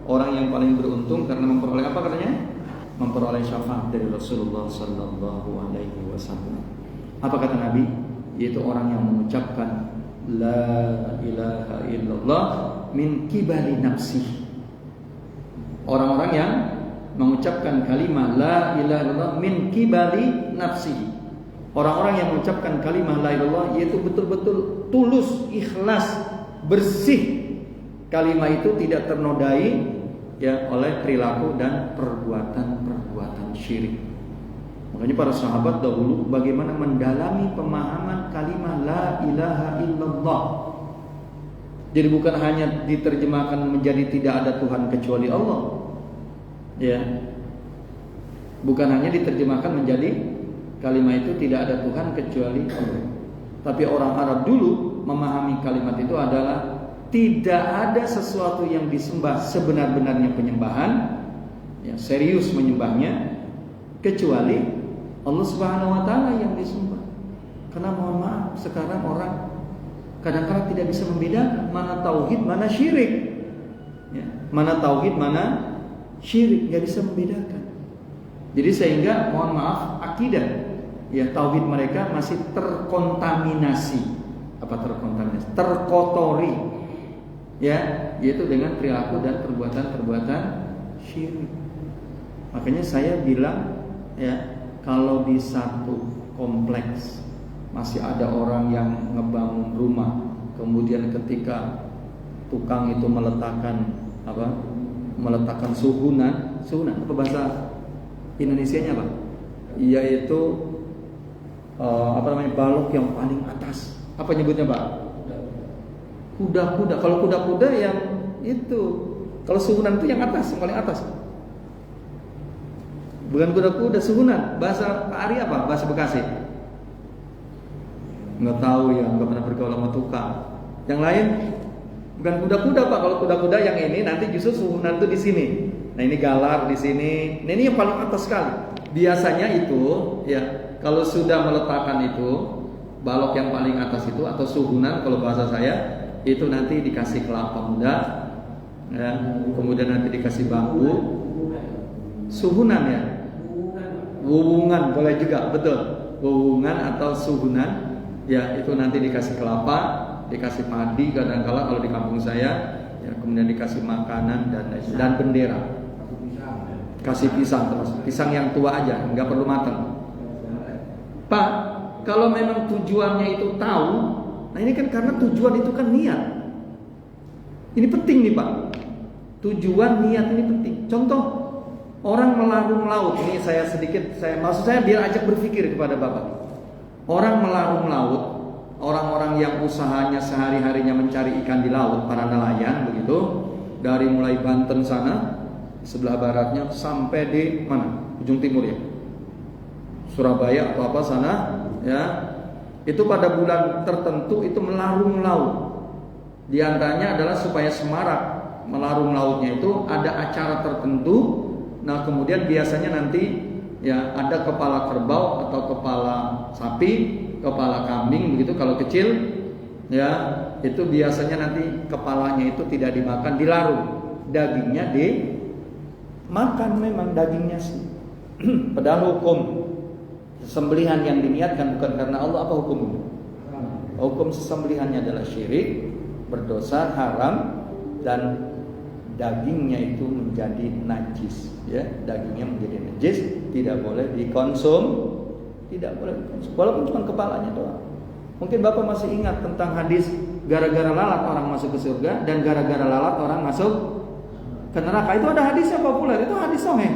orang yang paling beruntung karena memperoleh apa katanya? Memperoleh syafaat dari Rasulullah sallallahu alaihi wasallam. Apa kata Nabi? Yaitu orang yang mengucapkan la ilaha illallah min kibali nafsi. Orang-orang yang mengucapkan kalimat la ilaha illallah min kibali nafsi. Orang-orang yang mengucapkan kalimat la ilaha illallah yaitu betul-betul tulus, ikhlas, bersih. Kalimat itu tidak ternodai ya oleh perilaku dan perbuatan syirik. Makanya para sahabat dahulu bagaimana mendalami pemahaman kalimat la ilaha illallah. Jadi bukan hanya diterjemahkan menjadi tidak ada Tuhan kecuali Allah. Ya. Bukan hanya diterjemahkan menjadi kalimat itu tidak ada Tuhan kecuali Allah. Tapi orang Arab dulu memahami kalimat itu adalah tidak ada sesuatu yang disembah sebenar-benarnya penyembahan, ya, serius menyembahnya, kecuali Allah Subhanahu wa taala yang disembah. Karena mohon maaf, sekarang orang kadang-kadang tidak bisa membedakan mana tauhid, mana syirik. Ya, mana tauhid, mana syirik, nggak bisa membedakan. Jadi sehingga mohon maaf, akidah ya tauhid mereka masih terkontaminasi. Apa terkontaminasi? Terkotori. Ya, yaitu dengan perilaku dan perbuatan syirik. Makanya saya bilang ya, kalau di satu kompleks masih ada orang yang ngebangun rumah, kemudian ketika tukang itu meletakkan suhunan apa bahasa Indonesianya Pak? Yaitu balok yang paling atas. Apa nyebutnya Pak? Kuda-kuda. Kalau kuda-kuda yang itu, kalau suhunan itu yang atas, yang paling atas. Bukan kuda-kuda, suhunan. Bahasa Pak Ari apa? Bahasa Bekasi? Nggak tahu ya, nggak pernah bergaul sama tukang. Yang lain bukan kuda-kuda Pak. Kalau kuda-kuda yang ini nanti justru suhunan itu di sini. Nah ini galar di sini. Nah ini yang paling atas sekali. Biasanya itu ya, kalau sudah meletakkan itu balok yang paling atas itu atau suhunan kalau bahasa saya itu nanti dikasih kelapa muda, ya, kemudian nanti dikasih bambu. Suhunan ya. Wuwungan boleh juga, betul. Wuwungan atau suhunan, ya itu nanti dikasih kelapa, dikasih padi kadang-kala kalau di kampung saya, ya kemudian dikasih makanan dan bendera. Kasih pisang terus, pisang yang tua aja, nggak perlu matang. Pak, kalau memang tujuannya itu tahu, nah ini kan karena tujuan itu kan niat. Ini penting nih Pak. Tujuan niat ini penting. Contoh orang melarung laut, ini maksud saya biar ajak berpikir kepada Bapak. Orang melarung laut, orang-orang yang usahanya sehari-harinya mencari ikan di laut, para nelayan begitu, dari mulai Banten sana, sebelah baratnya sampai di mana? Ujung timur ya. Surabaya atau apa sana, ya. Itu pada bulan tertentu itu melarung laut. Di antaranya adalah supaya semarak melarung lautnya itu ada acara tertentu. Nah kemudian biasanya nanti ya ada kepala kerbau atau kepala sapi, kepala kambing begitu kalau kecil ya itu biasanya nanti kepalanya itu tidak dimakan, dilarung, dagingnya dimakan memang dagingnya sih. Padahal hukum sembelihan yang diniatkan bukan karena Allah, apa hukumnya? Hukum sembelihannya adalah syirik, berdosa, haram, dan dagingnya itu menjadi najis, ya dagingnya menjadi najis, tidak boleh dikonsum, walaupun cuma kepalanya doang. Mungkin Bapak masih ingat tentang hadis gara-gara lalat orang masuk ke surga dan gara-gara lalat orang masuk ke neraka. Itu ada hadisnya populer, itu hadis sahih.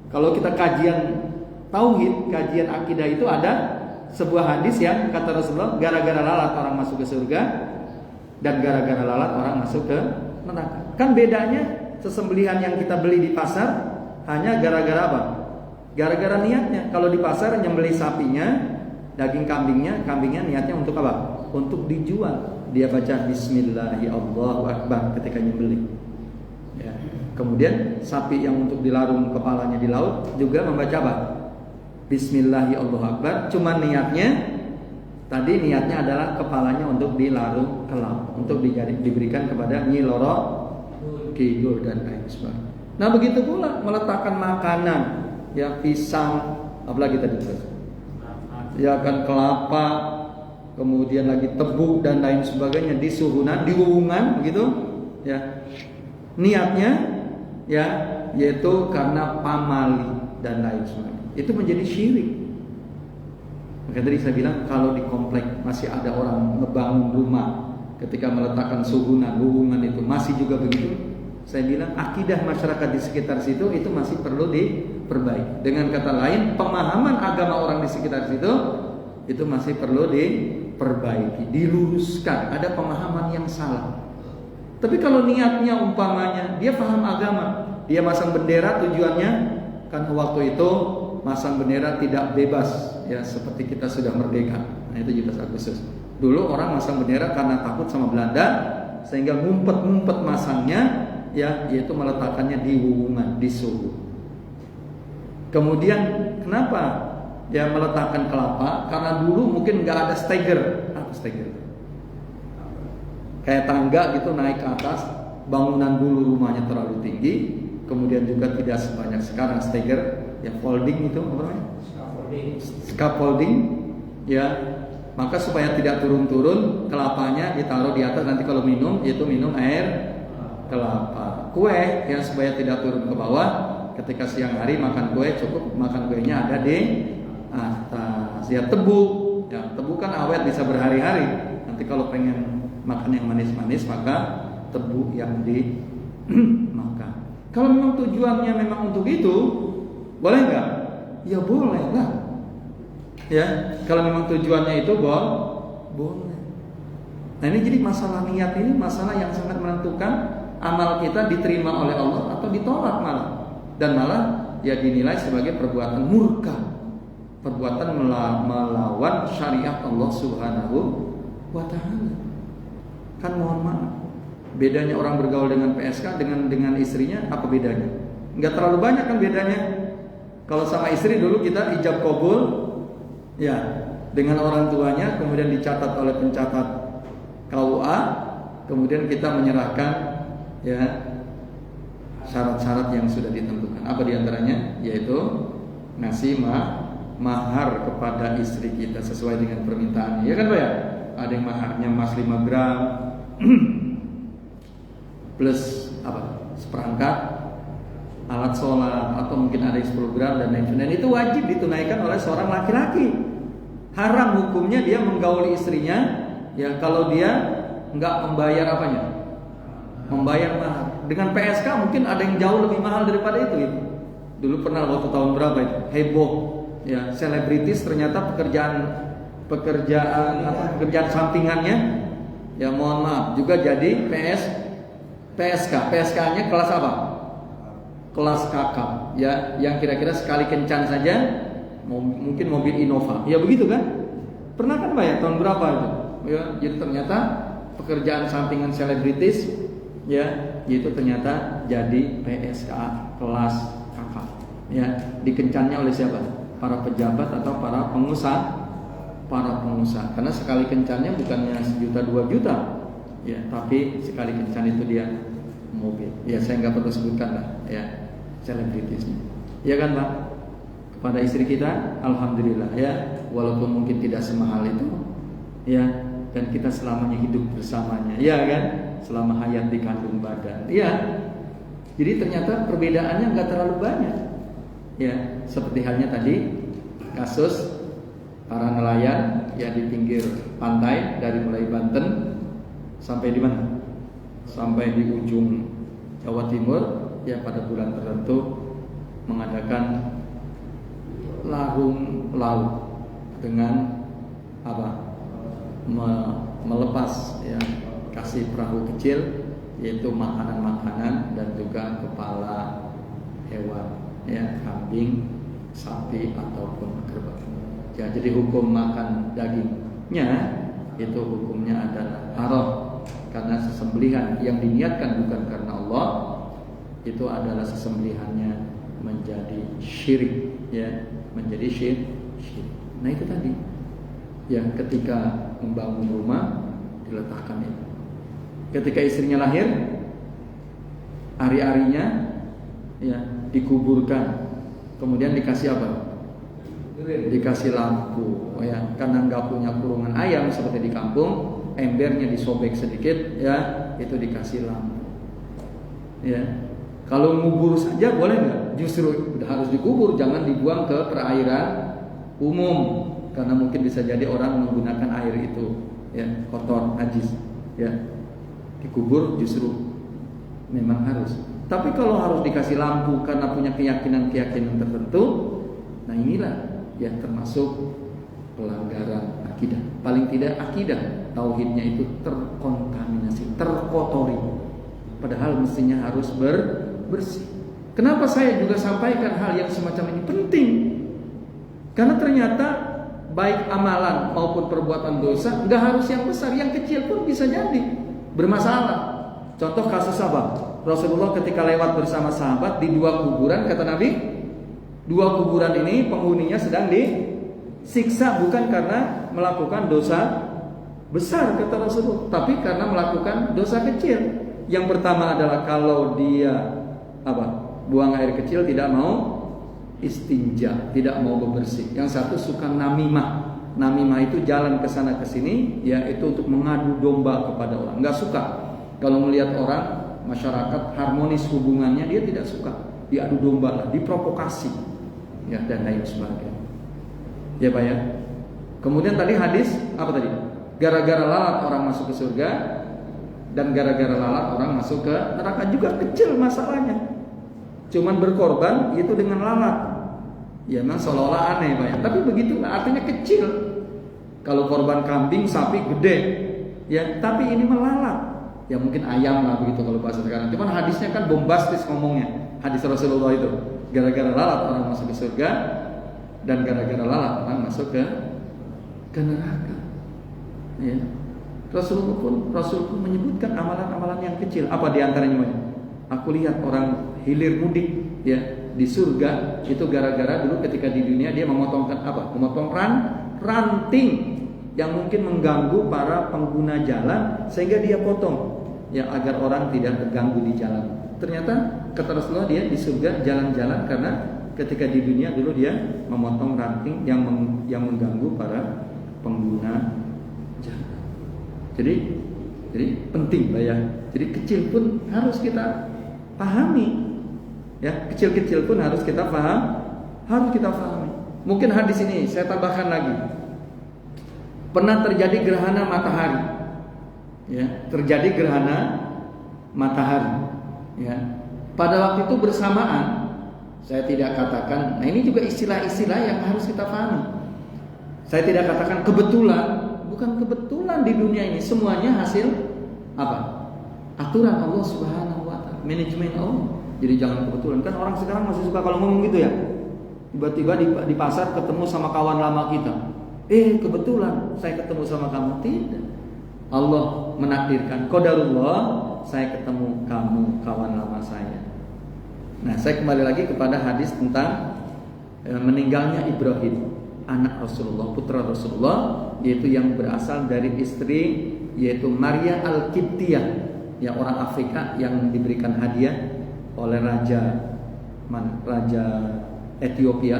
Kalau kita kajian tauhid, kajian akidah itu ada sebuah hadis yang kata Rasulullah gara-gara lalat orang masuk ke surga dan gara-gara lalat orang masuk ke neraka. Kan bedanya sesembelihan yang kita beli di pasar hanya gara-gara apa? Gara-gara niatnya. Kalau di pasar nyembelih sapinya, daging kambingnya niatnya untuk apa? Untuk dijual. Dia baca Bismillahirrahmanirrahim ketika nyembelih. Ya. Kemudian sapi yang untuk dilarung kepalanya di laut juga membaca apa? Bismillahirrahmanirrahim. Cuma niatnya adalah kepalanya untuk dilarung ke laut, untuk diberikan kepada Nyi Loro Kidul dan lain sebagainya. Nah begitu pula meletakkan makanan, ya pisang, apalagi tadi ya kan kelapa, kemudian lagi tebu dan lain sebagainya di suhunan, di wuwungan begitu, ya niatnya ya yaitu karena pamali dan lain sebagainya. Itu menjadi syirik. Maka tadi saya bilang kalau di komplek masih ada orang ngebangun rumah ketika meletakkan suhunan, wuwungan itu masih juga begitu, saya bilang akidah masyarakat di sekitar situ itu masih perlu diperbaiki. Dengan kata lain, pemahaman agama orang di sekitar situ itu masih perlu diperbaiki, diluruskan. Ada pemahaman yang salah. Tapi kalau niatnya umpamanya dia paham agama, dia masang bendera tujuannya kan waktu itu masang bendera tidak bebas, ya seperti kita sudah merdeka. Nah itu 17 Agustus. Dulu orang masang bendera karena takut sama Belanda, sehingga ngumpet-ngumpet masangnya, ya yaitu meletakkannya di wuwungan, di suhu. Kemudian kenapa ya meletakkan kelapa? Karena dulu mungkin nggak ada steger. Apa steger? Kayak tangga gitu naik ke atas. Bangunan dulu rumahnya terlalu tinggi, kemudian juga tidak sebanyak sekarang steger. Ya folding itu apa namanya? Scaffolding, ya. Maka supaya tidak turun-turun, kelapanya ditaruh di atas. Nanti kalau minum, itu minum air kelapa. Kue, ya supaya tidak turun ke bawah. Ketika siang hari makan kue, cukup makan kuenya ada di atas. Ya tebu, ya tebu kan awet bisa berhari-hari. Nanti kalau pengen makan yang manis-manis, maka tebu yang dimakan. Kalau memang tujuannya memang untuk itu, boleh nggak? Ya boleh lah. Ya, kalau memang tujuannya itu boleh. Nah ini jadi masalah niat ini masalah yang sangat menentukan amal kita diterima oleh Allah atau ditolak malah. Dan malah ya dinilai sebagai perbuatan murka, perbuatan melawan syariat Allah Subhanahu wa Ta'ala. Kan mohon maaf, bedanya orang bergaul dengan PSK dengan istrinya apa bedanya? Nggak terlalu banyak kan bedanya. Kalau sama istri dulu kita ijab kabul, ya dengan orang tuanya, kemudian dicatat oleh pencatat KUA, kemudian kita menyerahkan ya syarat-syarat yang sudah ditentukan. Apa diantaranya? Yaitu ngasih mahar kepada istri kita sesuai dengan permintaannya. Ya kan Pak ya? Ada yang maharnya emas 5 gram plus apa? Seperangkat alat sholat, atau mungkin ada yang 10 gram dan lain-lain. Dan itu wajib ditunaikan oleh seorang laki-laki. Haram hukumnya dia menggauli istrinya ya kalau dia nggak membayar apanya? Membayar mahar. Dengan PSK mungkin ada yang jauh lebih mahal daripada itu. Dulu pernah waktu tahun berapa itu? Heboh ya, selebritis ternyata pekerjaan sampingannya ya mohon maaf juga jadi PSK. PSK-nya kelas apa? Kelas kakap ya, yang kira-kira sekali kencan saja mungkin mobil Innova. Ya begitu kan? Pernah kan Pak ya tahun berapa itu? Ya, jadi ternyata pekerjaan sampingan selebritis ya, itu ternyata jadi PSK kelas kakap. Ya, dikencannya oleh siapa? Para pejabat atau para pengusaha? Para pengusaha. Karena sekali kencannya bukannya 1 juta 2 juta. Ya, tapi sekali kencan itu dia mobil. Ya saya nggak perlu sebutkan lah ya selebritisnya. Ya kan Pak? Kepada istri kita, alhamdulillah ya, walaupun mungkin tidak semahal itu, ya, dan kita selamanya hidup bersamanya, ya kan? Selama hayat di kandung badan, ya. Jadi ternyata perbedaannya nggak terlalu banyak, ya. Seperti halnya tadi kasus para nelayan ya di pinggir pantai dari mulai Banten sampai di mana? Sampai di ujung Jawa Timur ya pada bulan tertentu mengadakan larung laut dengan apa? Melepas ya kasih perahu kecil yaitu makanan-makanan dan juga kepala hewan ya kambing sapi ataupun kerbau. Ya, jadi hukum makan dagingnya itu hukumnya adalah haram, karena sesembelihan yang diniatkan bukan karena Allah itu adalah sesembelihannya menjadi syirik, ya, menjadi syirik. Nah itu tadi, yang ketika membangun rumah diletakkan itu. Ketika istrinya lahir, ari-arinya ya dikuburkan, kemudian dikasih apa? Dikasih lampu, ya, karena nggak punya kurungan ayam seperti di kampung, embernya disobek sedikit, ya, itu dikasih lampu. Ya, kalau ngubur saja boleh nggak? Justru harus dikubur, jangan dibuang ke perairan umum, karena mungkin bisa jadi orang menggunakan air itu, ya, kotor, najis, ya, dikubur justru memang harus. Tapi kalau harus dikasih lampu karena punya keyakinan tertentu, nah inilah yang termasuk pelanggaran akidah. Paling tidak akidah tauhidnya itu terkontaminasi, terkotori. Padahal mestinya harus bersih. Kenapa saya juga sampaikan hal yang semacam ini penting? Karena ternyata baik amalan maupun perbuatan dosa nggak harus yang besar, yang kecil pun bisa jadi bermasalah. Contoh kasus apa? Rasulullah ketika lewat bersama sahabat di dua kuburan, kata Nabi, dua kuburan ini penghuninya sedang disiksa bukan karena melakukan dosa besar, kata Rasulullah, tapi karena melakukan dosa kecil. Yang pertama adalah kalau dia buang air kecil, tidak mau istinja, tidak mau bebersih. Yang satu suka namimah. Namimah itu jalan ke sana ke sini, ya, itu untuk mengadu domba kepada orang. Nggak suka kalau melihat orang masyarakat harmonis hubungannya, dia tidak suka. Diadu domba lah, diprovokasi, ya, dan lain sebagainya. Ya Pak ya. Kemudian tadi hadis apa tadi? Gara-gara lalat orang masuk ke surga, dan gara-gara lalat orang masuk ke neraka. Juga kecil masalahnya, cuman berkorban itu dengan lalat. Ya memang seolah-olah aneh Pak ya, tapi begitulah, artinya kecil. Kalau korban kambing, sapi gede, ya, tapi ini melalat. Ya mungkin ayam lah begitu kalau bahasa sekarang. Cuman hadisnya kan bombastis ngomongnya. Hadis Rasulullah itu, gara-gara lalat orang masuk ke surga, dan gara-gara lalat orang masuk ke neraka. Ya. Rasul pun menyebutkan amalan-amalan yang kecil. Apa diantaranya? Aku lihat orang hilir mudik, ya, di surga itu gara-gara dulu ketika di dunia dia memotong ranting yang mungkin mengganggu para pengguna jalan, sehingga dia potong, ya, agar orang tidak terganggu di jalan. Ternyata kata Rasulullah, dia di surga jalan-jalan karena ketika di dunia dulu dia memotong ranting yang mengganggu para pengguna jalan. Jadi penting lah ya. Jadi kecil pun harus kita pahami, ya, kecil-kecil pun harus kita pahami. Mungkin hadis ini saya tambahkan lagi. Pernah terjadi gerhana matahari, ya, terjadi gerhana matahari, ya. Pada waktu itu bersamaan, saya tidak katakan, nah ini juga istilah-istilah yang harus kita pahami. Saya tidak katakan kebetulan, bukan kebetulan di dunia ini, semuanya hasil apa? Aturan Allah Subhanahu wa taala, manajemen Allah. Jadi jangan kebetulan. Kan orang sekarang masih suka kalau ngomong gitu ya. Tiba-tiba di pasar ketemu sama kawan lama kita. Kebetulan saya ketemu sama kamu. Tidak. Allah menakdirkan, qadarullah, saya ketemu kamu, kawan lama saya. Nah, saya kembali lagi kepada hadis tentang meninggalnya Ibrahim, anak Rasulullah, putra Rasulullah, yaitu yang berasal dari istri, yaitu Maria Al-Qibtiyah, yang orang Afrika yang diberikan hadiah oleh raja Ethiopia,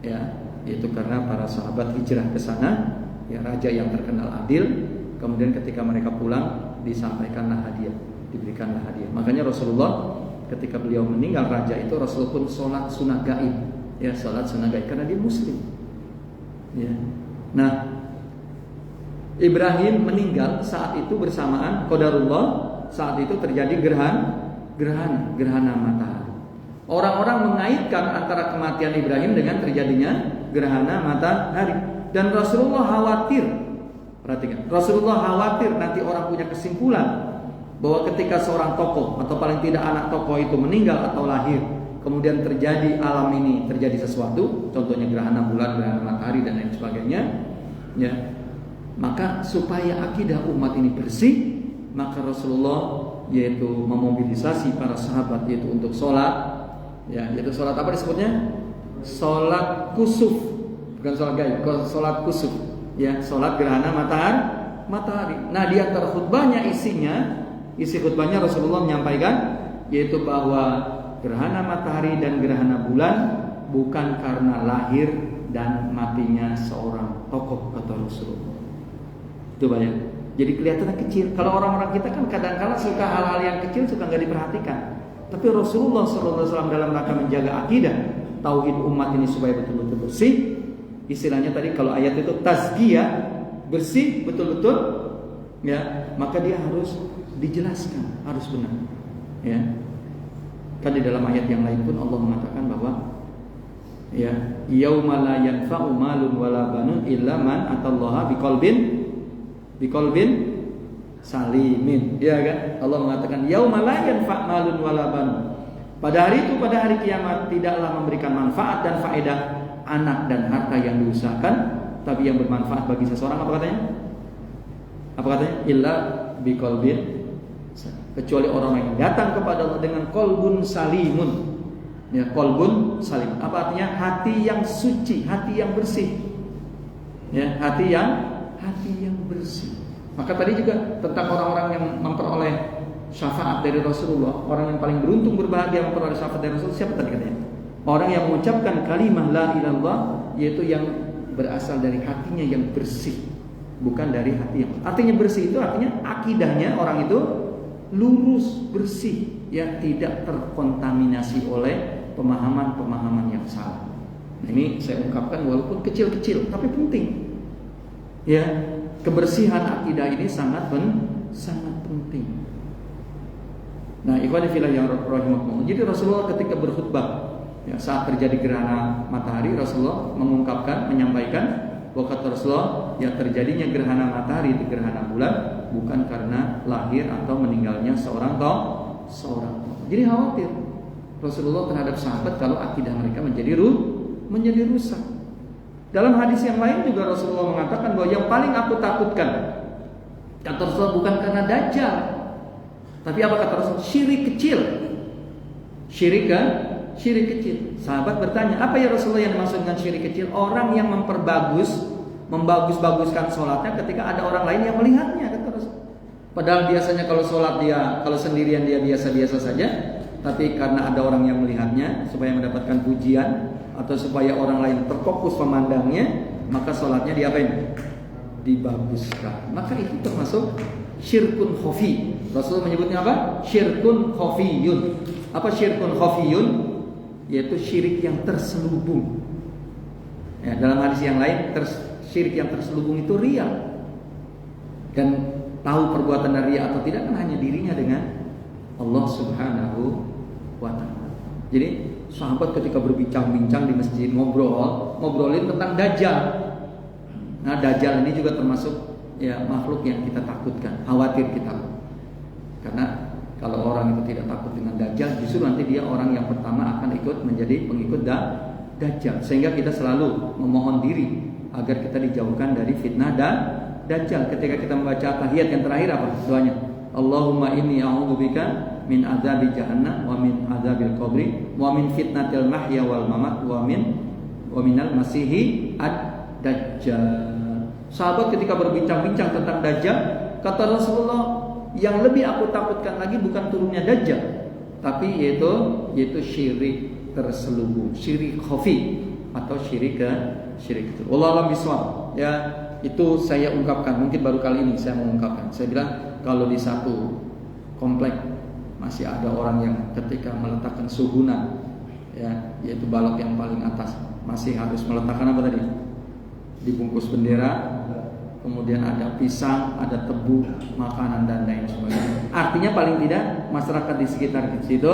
ya, yaitu karena para sahabat hijrah ke sana, ya, raja yang terkenal adil. Kemudian ketika mereka pulang, disampaikanlah hadiah, diberikanlah hadiah. Makanya Rasulullah ketika beliau meninggal, raja itu, Rasulullah pun sholat sunnah gaib, ya, sholat sunnah gaib karena dia Muslim, ya. Nah, Ibrahim meninggal saat itu bersamaan qadarullah, saat itu terjadi gerhana matahari. Orang-orang mengaitkan antara kematian Ibrahim dengan terjadinya gerhana matahari, dan Rasulullah khawatir. Perhatikan, Rasulullah khawatir nanti orang punya kesimpulan bahwa ketika seorang tokoh atau paling tidak anak tokoh itu meninggal atau lahir, kemudian terjadi alam ini terjadi sesuatu, contohnya gerhana bulan, gerhana matahari dan lain sebagainya, ya, maka supaya akidah umat ini bersih, maka Rasulullah yaitu memobilisasi para sahabat yaitu untuk sholat, ya, yaitu sholat apa disebutnya? Sholat kusuf, bukan sholat gaib, sholat kusuf, ya, sholat gerhana matahari. Nah, di antara khutbahnya isi khutbahnya Rasulullah menyampaikan yaitu bahwa gerhana matahari dan gerhana bulan bukan karena lahir dan matinya seorang tokoh, kata Rasulullah. Itu banyak. Jadi kelihatannya kecil. Kalau orang-orang kita kan kadang-kala suka hal-hal yang kecil suka nggak diperhatikan. Tapi Rasulullah SAW dalam rangka menjaga akidah tauhid umat ini supaya betul-betul bersih. Istilahnya tadi kalau ayat itu tazkiyah, bersih betul-betul, ya, maka dia harus dijelaskan, harus benar, ya. Kan di dalam ayat yang lain pun Allah mengatakan bahwa, ya, yauma la yanfa'u malun wala banun illa man atallaha biqalbin salimin, ya kan? Allah mengatakan yauma la yanfa' malun wala banun. Pada hari itu, pada hari kiamat, tidaklah memberikan manfaat dan faedah anak dan harta yang diusahakan, tapi yang bermanfaat bagi seseorang apa katanya? Apa katanya? Illa biqalbin, kecuali orang yang datang kepada Allah dengan qalbun salimun. Ya, qalbun salim. Apa artinya? Hati yang suci, hati yang bersih. Ya, hati yang bersih. Maka tadi juga tentang orang-orang yang memperoleh syafaat dari Rasulullah, orang yang paling beruntung berbahagia memperoleh syafaat dari Rasulullah, siapa tadi katanya? Orang yang mengucapkan kalimah la ilaha illallah, yaitu yang berasal dari hatinya yang bersih, bukan dari hati yang. Artinya bersih itu artinya akidahnya orang itu lurus, bersih, yang tidak terkontaminasi oleh pemahaman-pemahaman yang salah. Nah, ini saya ungkapkan walaupun kecil-kecil tapi penting. Ya, kebersihan akidah ini sangat penting. Nah, ikhwan fillah yang rahimakumullah. Jadi Rasulullah ketika berkhutbah, ya, saat terjadi gerhana matahari, Rasulullah menyampaikan bahwa kata Rasulullah, ya, terjadinya gerhana matahari itu gerhana bulan bukan karena lahir atau meninggalnya seorang tokoh. Jadi khawatir Rasulullah terhadap sahabat kalau akidah mereka menjadi rusak. Dalam hadis yang lain juga Rasulullah mengatakan bahwa yang paling aku takutkan, kata Rasulullah, bukan karena dajjal, tapi apa kata Rasulullah? Syirik kecil. Syirik kecil. Sahabat bertanya, apa ya Rasulullah yang dimaksud dengan syirik kecil? Orang yang membagus-baguskan sholatnya ketika ada orang lain yang melihatnya, kata Rasulullah. Padahal biasanya kalau sholat kalau sendirian dia biasa-biasa saja, tapi karena ada orang yang melihatnya supaya mendapatkan pujian atau supaya orang lain terfokus memandangnya, maka sholatnya diapain? Dibaguskan. Maka itu termasuk syirkun khafi. Rasul menyebutnya apa? Syirkun khafiyun. Apa syirkun khafiyun? Yaitu syirik yang terselubung. Ya, dalam hadis yang lain, syirik yang terselubung itu riya. Dan tahu perbuatan dari riya atau tidak kan hanya dirinya dengan Allah Subhanahu wa ta'ala. Jadi sahabat ketika berbincang-bincang di masjid ngobrolin tentang dajjal. Nah, dajjal ini juga termasuk, ya, makhluk yang kita takutkan, khawatir kita. Karena kalau orang itu tidak takut dengan dajjal, justru nanti dia orang yang pertama akan menjadi pengikut dajjal. Sehingga kita selalu memohon diri agar kita dijauhkan dari fitnah dajjal. Ketika kita membaca tahiyat yang terakhir apa doanya? Allahumma inni a'udzubika min adzabi jahannam wa min adzabil qabri wa min fitnatil mahya wal mamat wa minal masihi ad-dajjal. Sahabat ketika berbincang-bincang tentang dajjal, kata Rasulullah, yang lebih aku takutkan lagi bukan turunnya dajjal, tapi yaitu syirik terselubung, syirik khafi atau syirik itu. Wallahu a'lam bishawab. Ya, itu saya ungkapkan, mungkin baru kali ini saya mengungkapkan. Saya bilang kalau di satu komplek masih ada orang yang ketika meletakkan suhunan, ya, yaitu balok yang paling atas, masih harus meletakkan apa tadi? Dibungkus bendera, kemudian ada pisang, ada tebu, makanan dan lain sebagainya. Artinya paling tidak masyarakat di sekitar situ,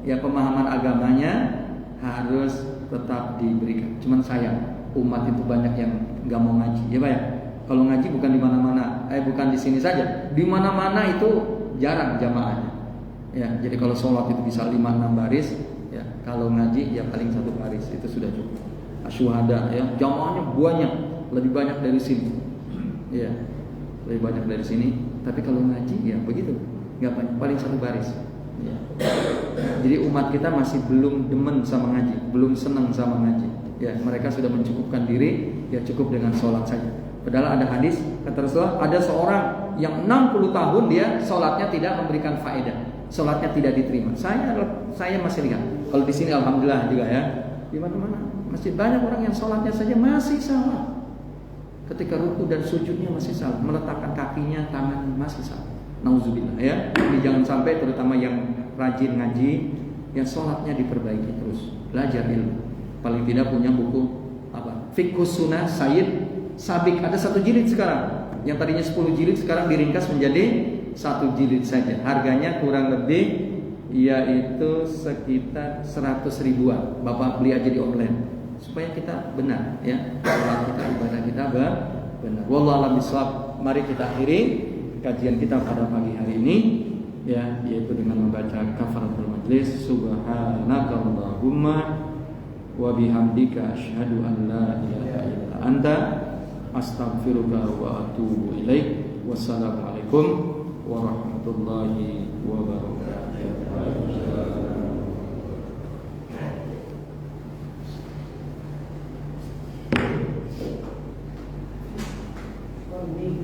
ya, pemahaman agamanya harus tetap diberikan. Cuman sayang, umat itu banyak yang nggak mau ngaji, ya Pak ya. Kalau ngaji bukan di mana-mana, bukan di sini saja, di mana-mana itu jarang jamaahnya. Ya, jadi kalau sholat itu bisa 5-6 baris, ya, Kalau ngaji ya paling 1 baris itu sudah cukup. Asyuhada ya, jamaahnya banyak, lebih banyak dari sini. Ya, lebih banyak dari sini. Tapi kalau ngaji ya begitu, nggak banyak, paling 1 baris. Ya. Jadi umat kita masih belum demen sama ngaji, belum senang sama ngaji. Ya, mereka sudah mencukupkan diri, ya cukup dengan sholat saja. Padahal ada hadis kata Rasulullah, ada seorang yang 60 tahun dia sholatnya tidak memberikan faedah, sholatnya tidak diterima. Saya masih lihat. Kalau di sini alhamdulillah juga ya, di mana-mana masih banyak orang yang sholatnya saja masih salah. Ketika ruku dan sujudnya masih salah, meletakkan kakinya, tangannya masih salah. Nauzubillah ya. Jadi jangan sampai terutama yang rajin ngaji, yang sholatnya diperbaiki terus, belajar ilmu. Paling tidak punya buku apa? Fiqhus Sunnah Sayyid Sabiq, ada 1 jilid sekarang. Yang tadinya 10 jilid sekarang diringkas menjadi 1 jilid saja. Harganya kurang lebih yaitu sekitar 100 ribuan. Bapak beli aja di online supaya kita benar ya, sholat kita, ibadah kita benar. Wallahu a'lam bishawab. Mari kita akhiri kajian kita pada pagi hari ini ya, yaitu dengan membaca kafaratul majlis. Subhanakallahumma wa bihamdika asyhadu an la ilaha illa anta astaghfiruka wa atubu ilaik. Wassalamualaikum warahmatullahi wabarakatuh. Amin.